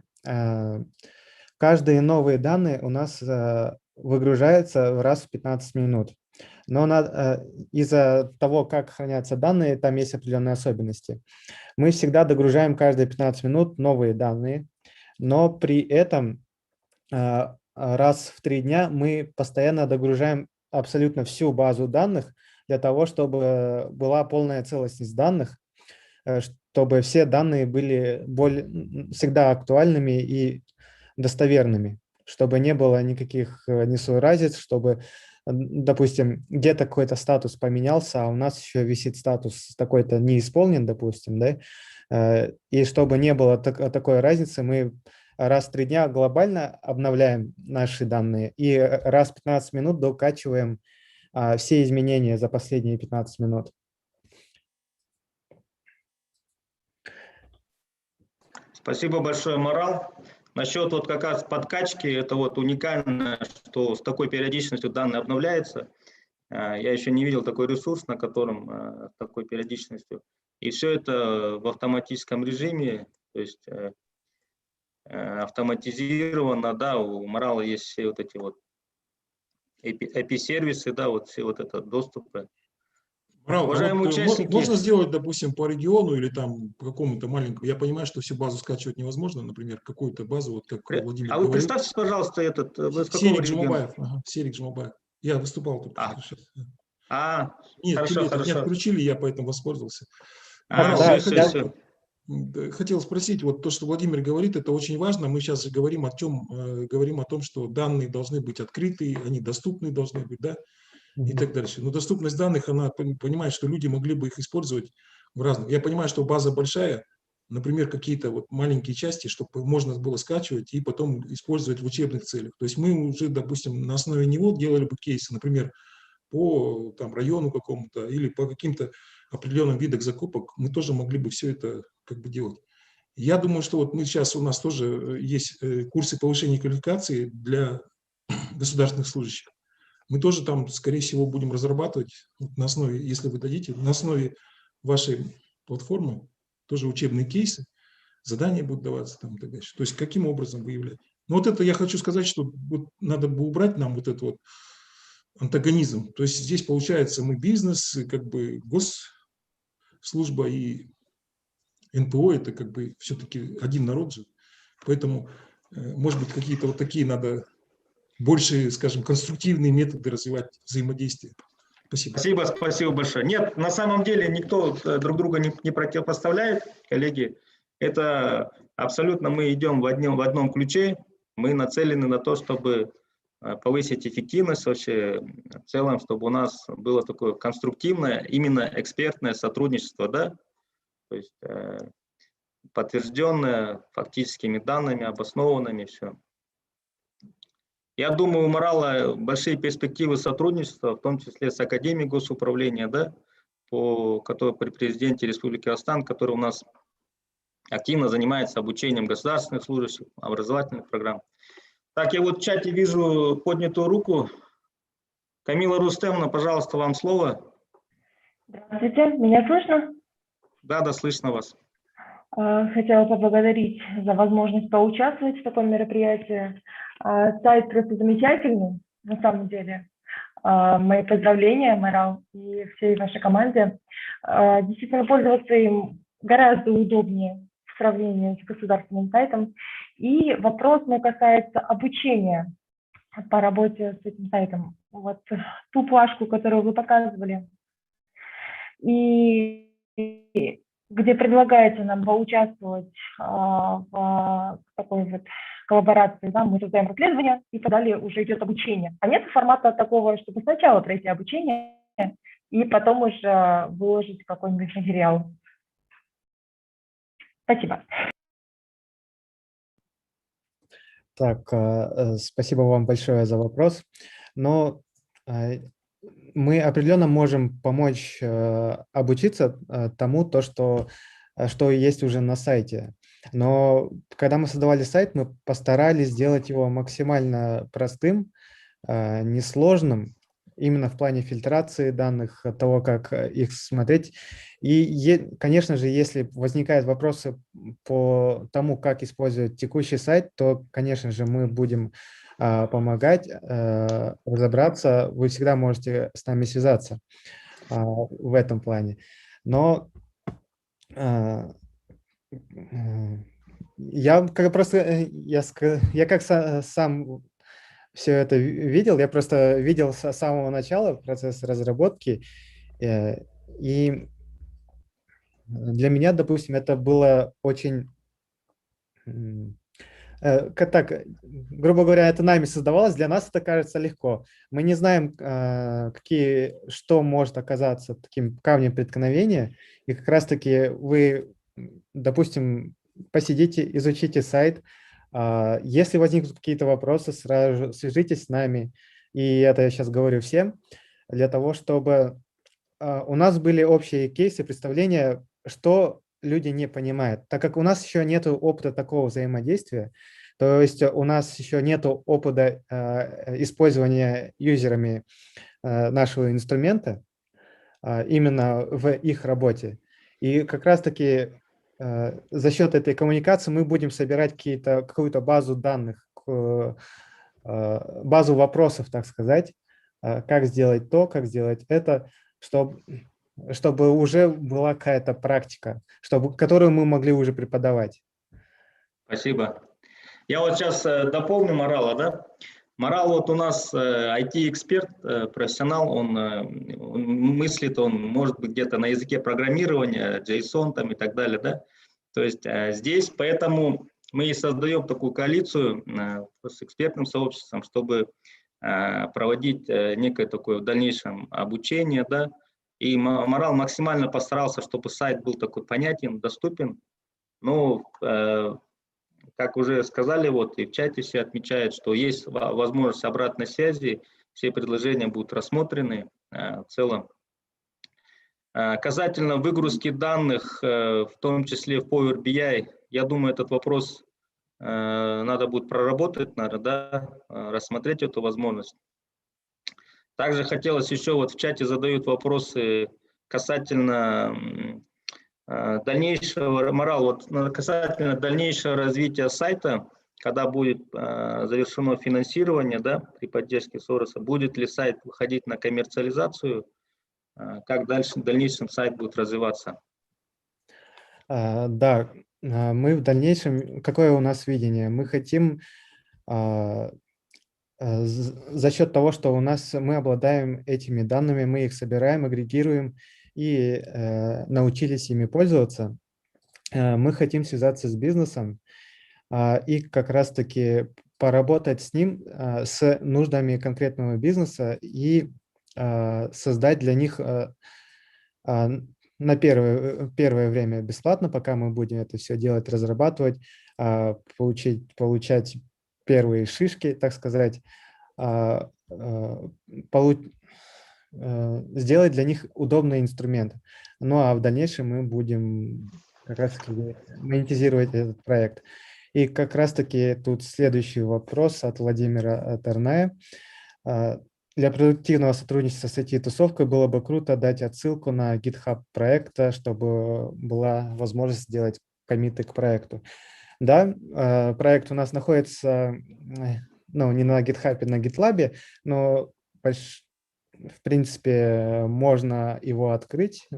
Каждые новые данные у нас выгружаются раз в 15 минут. Но из-за того, как хранятся данные, там есть определенные особенности. Мы всегда догружаем каждые 15 минут новые данные, но при этом раз в 3 дня мы постоянно догружаем абсолютно всю базу данных для того, чтобы была полная целостность данных, чтобы все данные были всегда актуальными и достоверными, чтобы не было никаких несуразиц, чтобы, допустим, где-то какой-то статус поменялся, а у нас еще висит статус такой-то не исполнен, допустим, да, и чтобы не было такой разницы, мы раз в 3 дня глобально обновляем наши данные и раз в 15 минут докачиваем все изменения за последние 15 минут. Спасибо большое, Марал. Насчет вот как раз подкачки, это вот уникально, что с такой периодичностью данные обновляются. Я еще не видел такой ресурс, на котором с такой периодичностью. И все это в автоматическом режиме, то есть автоматизировано, да, у Марала есть все вот эти вот API-сервисы, да, вот все вот это доступы. Марал, уважаемые участники, можно сделать, допустим, по региону или там по какому-то маленькому, я понимаю, что всю базу скачивать невозможно, например, какую-то базу, вот как Владимир вы говорил. представьте, пожалуйста, вы с какого региона? Серик Джумабаев. Я выступал тут. Нет, хорошо. Меня включили, я поэтому воспользовался. Марал, все. Хотел спросить, вот то, что Владимир говорит, это очень важно. Мы сейчас же говорим о том, что данные должны быть открыты, они доступны должны быть, да, и так дальше. Но доступность данных, она понимает, что люди могли бы их использовать в разных. Я понимаю, что база большая, например, какие-то вот маленькие части, чтобы можно было скачивать и потом использовать в учебных целях. То есть мы уже, допустим, на основе него делали бы кейсы, например, по там, району какому-то или по каким-то определенным видам закупок, мы тоже могли бы все это как бы делать. Я думаю, что вот мы сейчас, у нас тоже есть курсы повышения квалификации для государственных служащих. Мы тоже там, скорее всего, будем разрабатывать на основе, если вы дадите, на основе вашей платформы тоже учебные кейсы, задания будут даваться там и так далее. То есть каким образом выявлять. Но вот это я хочу сказать, что вот надо бы убрать нам вот этот вот антагонизм. То есть здесь получается мы бизнес, как бы госслужба и НПО, это как бы все-таки один народ же. Поэтому, может быть, какие-то вот такие надо больше, скажем, конструктивные методы развивать взаимодействие. Спасибо. Спасибо большое. Нет, на самом деле никто друг друга не противопоставляет, коллеги. Это абсолютно мы идем в одном ключе. Мы нацелены на то, чтобы повысить эффективность вообще в целом, чтобы у нас было такое конструктивное, именно экспертное сотрудничество, да, то есть подтвержденное фактическими данными, обоснованными, все. Я думаю, у Марала большие перспективы сотрудничества, в том числе с Академией госуправления, да, который при президенте Республики Казахстан, который у нас активно занимается обучением государственных служащих, образовательных программ. Так, я вот в чате вижу поднятую руку. Камила Рустемовна, пожалуйста, вам слово. Здравствуйте, меня слышно? Да, слышно вас. Хотела поблагодарить за возможность поучаствовать в таком мероприятии. Сайт просто замечательный, на самом деле. Мои поздравления, Марал, и всей вашей команде. Действительно, пользоваться им гораздо удобнее в сравнении с государственным сайтом. И вопрос мой касается обучения по работе с этим сайтом. Вот ту плашку, которую вы показывали, и где предлагаете нам поучаствовать в такой вот коллаборации, да, мы создаем расследование, и далее уже идет обучение. А нет формата такого, чтобы сначала пройти обучение и потом уже выложить какой-нибудь материал. Спасибо. Так, спасибо вам большое за вопрос. Но мы определенно можем помочь обучиться тому, что есть уже на сайте. Но когда мы создавали сайт, мы постарались сделать его максимально простым, несложным, именно в плане фильтрации данных, того, как их смотреть. И, конечно же, если возникают вопросы по тому, как использовать текущий сайт, то, конечно же, мы будем помогать разобраться. Вы всегда можете с нами связаться в этом плане. Но я как сам все это видел, я просто видел с самого начала процесс разработки, и для меня, допустим, это было очень, так, грубо говоря, это нами создавалось, для нас это кажется легко. Мы не знаем, что может оказаться таким камнем преткновения, и как раз-таки вы, допустим, посидите, изучите сайт. Если возникнут какие-то вопросы, сразу же свяжитесь с нами. И это я сейчас говорю всем, для того, чтобы у нас были общие кейсы, представления, что люди не понимают. Так как у нас еще нет опыта такого взаимодействия, то есть у нас еще нет опыта использования юзерами нашего инструмента именно в их работе. И как раз-таки за счет этой коммуникации мы будем собирать какую-то базу данных, базу вопросов, так сказать, как сделать то, как сделать это, чтобы уже была какая-то практика, которую мы могли уже преподавать. Спасибо. Я вот сейчас дополню Марала, да? Марал вот у нас IT-эксперт, профессионал, он мыслит, он может быть где-то на языке программирования, JSON там и так далее, да? То есть здесь, поэтому мы и создаем такую коалицию с экспертным сообществом, чтобы проводить некое такое в дальнейшем обучение, да? И Марал максимально постарался, чтобы сайт был такой понятен, доступен. Ну, как уже сказали, вот и в чате все отмечают, что есть возможность обратной связи, все предложения будут рассмотрены в целом. Касательно выгрузки данных, в том числе в Power BI, Я думаю, этот вопрос надо будет проработать, наверное, да, рассмотреть эту возможность. Также хотелось еще, вот в чате задают вопросы касательно дальнейшего, Марал, вот касательно дальнейшего развития сайта, когда будет завершено финансирование, да, при поддержке Сороса, будет ли сайт выходить на коммерциализацию, как дальше, в дальнейшем сайт будет развиваться? Да, мы в дальнейшем, какое у нас видение? Мы хотим за счет того, что у нас мы обладаем этими данными, мы их собираем, агрегируем и научились ими пользоваться, мы хотим связаться с бизнесом и как раз-таки поработать с ним, с нуждами конкретного бизнеса и создать для них на первое время бесплатно, пока мы будем это все делать, разрабатывать, получать первые шишки, так сказать, сделать для них удобный инструмент. Ну а в дальнейшем мы будем как раз монетизировать этот проект. И как раз-таки тут следующий вопрос от Владимира Тарная. Для продуктивного сотрудничества с IT-тусовкой было бы круто дать отсылку на GitHub проекта, чтобы была возможность сделать коммиты к проекту. Да, проект у нас находится, ну, не на GitHub, на GitLab, но в принципе можно его открыть.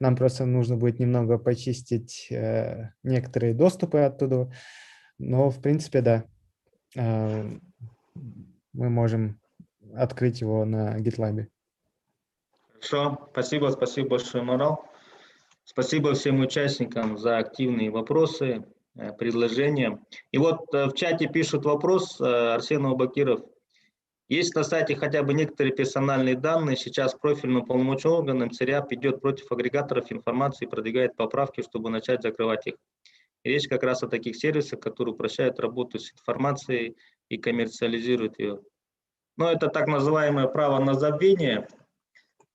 Нам просто нужно будет немного почистить некоторые доступы оттуда. Но в принципе, да, мы можем открыть его на GitLab. Хорошо, спасибо большое, Марал. Спасибо всем участникам за активные вопросы, предложения. И вот в чате пишут вопрос, Арсен Абакиров. Есть на сайте хотя бы некоторые персональные данные, сейчас профильным полномочным органам ЦРЯП идет против агрегаторов информации, продвигает поправки, чтобы начать закрывать их. И речь как раз о таких сервисах, которые упрощают работу с информацией и коммерциализируют ее. Но это так называемое право на забвение,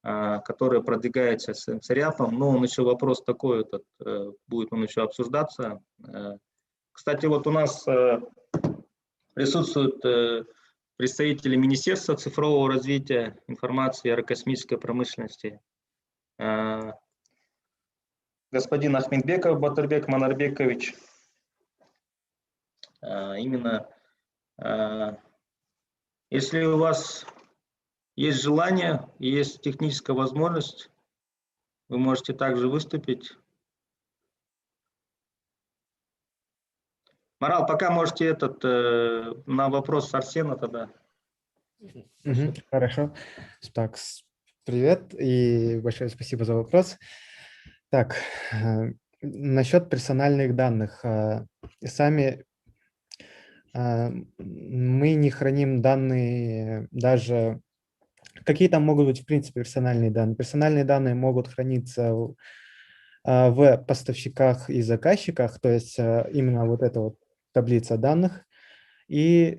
которое продвигается с ЦРЯПом. Но он еще вопрос такой, будет он еще обсуждаться. Кстати, вот у нас присутствуют представители Министерства цифрового развития, информации и аэрокосмической промышленности. Господин Ахмедбеков Батырбек Манарбекович. Именно если у вас есть желание и есть техническая возможность, вы можете также выступить. Марал, пока можете на вопрос Арсена тогда. Хорошо. Так, привет и большое спасибо за вопрос. Так, насчет персональных данных. Сами мы не храним данные даже... Какие там могут быть, в принципе, персональные данные? Персональные данные могут храниться в поставщиках и заказчиках, то есть именно вот эта вот таблица данных. И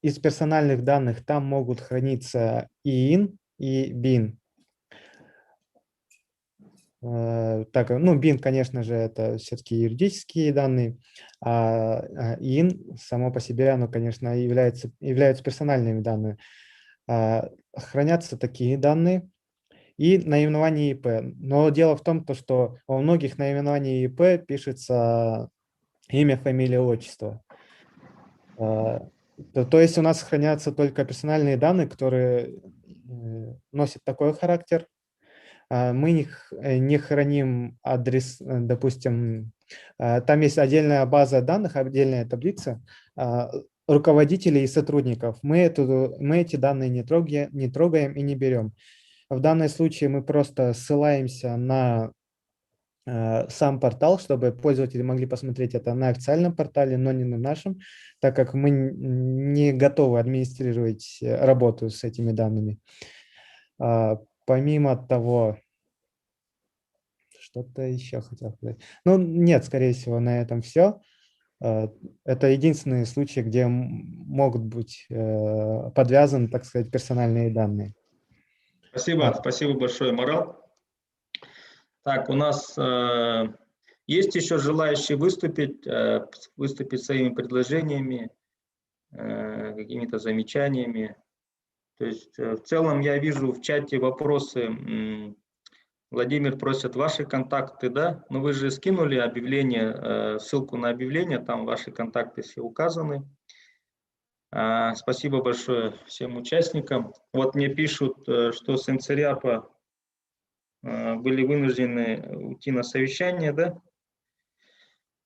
из персональных данных там могут храниться и IN, и BIN. Так, ну, BIN, конечно же, это все-таки юридические данные, а IN само по себе, оно, конечно, является персональными данными. Хранятся такие данные и наименование ИП. Но дело в том, что у многих наименований ИП пишется имя, фамилия, отчество. То есть у нас хранятся только персональные данные, которые носят такой характер. Мы не храним адрес, допустим, там есть отдельная база данных, отдельная таблица руководителей и сотрудников. Мы эти данные не трогаем и не берем. В данном случае мы просто ссылаемся на сам портал, чтобы пользователи могли посмотреть это на официальном портале, но не на нашем, так как мы не готовы администрировать работу с этими данными. Помимо того, что-то еще хотел сказать. Ну, нет, скорее всего, на этом все. Это единственные случаи, где могут быть подвязаны, так сказать, персональные данные. Спасибо большое, Марал. Так, у нас Есть еще желающие выступить своими предложениями, какими-то замечаниями. То есть в целом я вижу в чате вопросы. Владимир просит ваши контакты, да? Но вы же скинули объявление, ссылку на объявление, там ваши контакты все указаны. Спасибо большое всем участникам. Вот мне пишут, что с НЦРЯПа были вынуждены уйти на совещание, да?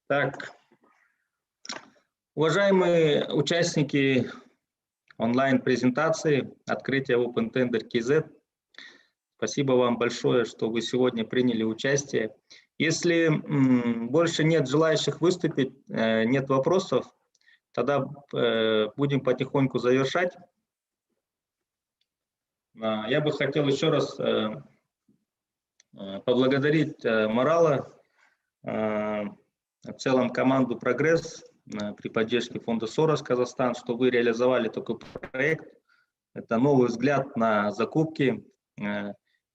Так, уважаемые участники онлайн-презентации открытия Open Tender KZ, спасибо вам большое, что вы сегодня приняли участие. Если больше нет желающих выступить, нет вопросов, тогда будем потихоньку завершать. Я бы хотел еще раз поблагодарить Марала, в целом команду «Прогресс» при поддержке фонда Сорос Казахстан, что вы реализовали такой проект. Это новый взгляд на закупки.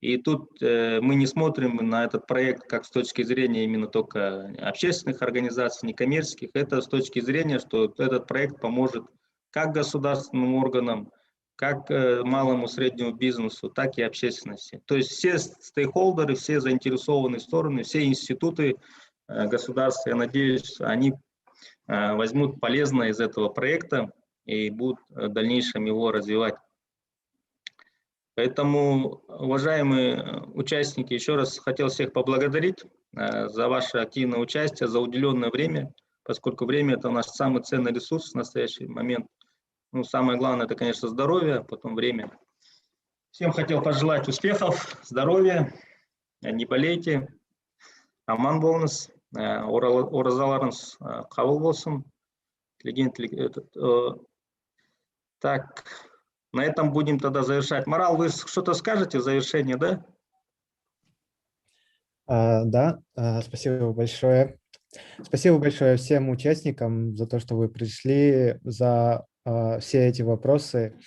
И тут мы не смотрим на этот проект как с точки зрения именно только общественных организаций, некоммерческих. Это с точки зрения, что этот проект поможет как государственным органам, как малому среднему бизнесу, так и общественности. То есть все стейкхолдеры, все заинтересованные стороны, все институты государства, я надеюсь, они возьмут полезное из этого проекта и будут в дальнейшем его развивать. Поэтому, уважаемые участники, еще раз хотел всех поблагодарить за ваше активное участие, за уделенное время, поскольку время – это наш самый ценный ресурс в настоящий момент. Ну, самое главное – это, конечно, здоровье, а потом время. Всем хотел пожелать успехов, здоровья, не болейте. Аман болыңыз, оразаларыңыз қабыл болсын. Так, на этом будем тогда завершать. Марал, вы что-то скажете в завершение, да? Да, спасибо большое. Спасибо большое всем участникам за то, что вы пришли, за все эти вопросы.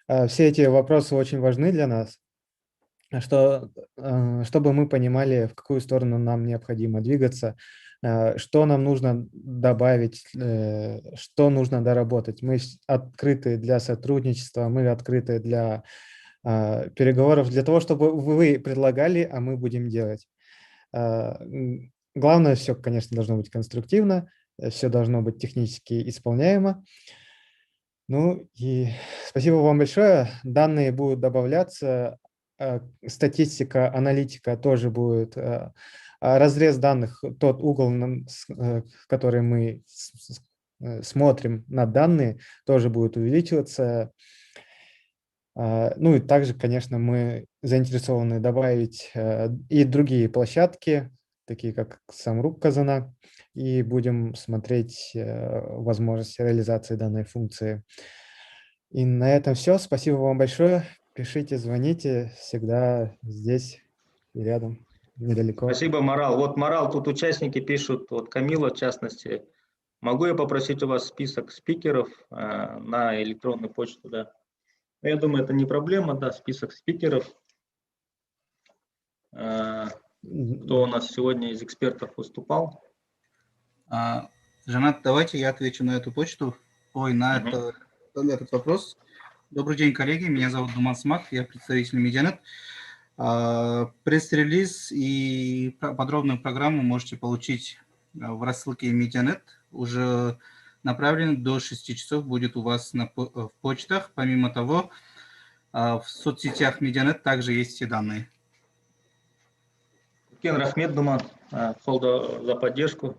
Все эти вопросы очень важны для нас, чтобы мы понимали, в какую сторону нам необходимо двигаться, что нам нужно добавить, что нужно доработать. Мы открыты для сотрудничества, мы открыты для переговоров, для того, чтобы вы предлагали, а мы будем делать. Главное, все, конечно, должно быть конструктивно, все должно быть технически исполняемо. Ну и спасибо вам большое. Данные будут добавляться, статистика, аналитика тоже будет. Разрез данных, тот угол, в который мы смотрим на данные, тоже будет увеличиваться. Ну и также, конечно, мы заинтересованы добавить и другие площадки, такие как Самрук Казана, и будем смотреть возможность реализации данной функции. И на этом все. Спасибо вам большое. Пишите, звоните, всегда здесь и рядом, недалеко. Спасибо, Марал. Вот, Марал, тут участники пишут, вот Камила в частности. Могу я попросить у вас список спикеров на электронную почту, да? Я думаю, это не проблема, да, список спикеров. Кто у нас сегодня из экспертов выступал? Жанат, давайте я отвечу на эту почту, на этот вопрос. Добрый день, коллеги, меня зовут Думан Смак, я представитель Медианет. Пресс-релиз и подробную программу можете получить в рассылке Медианет. Уже направлен до 6 часов, будет у вас в почтах. Помимо того, в соцсетях Медианет также есть все данные. Кен рахмет, Думан, за поддержку.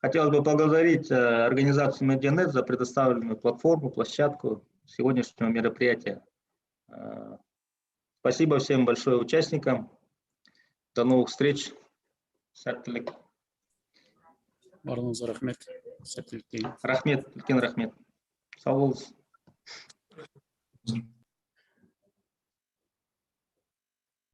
Хотелось бы поблагодарить организацию Медианет за предоставленную платформу, площадку сегодняшнего мероприятия. Спасибо всем большое участникам. До новых встреч. Сәттілік. Барлығыңызға рахмет. Сәттілік тілеймін. Рахмет, үлкен рахмет. Сау болыңыз.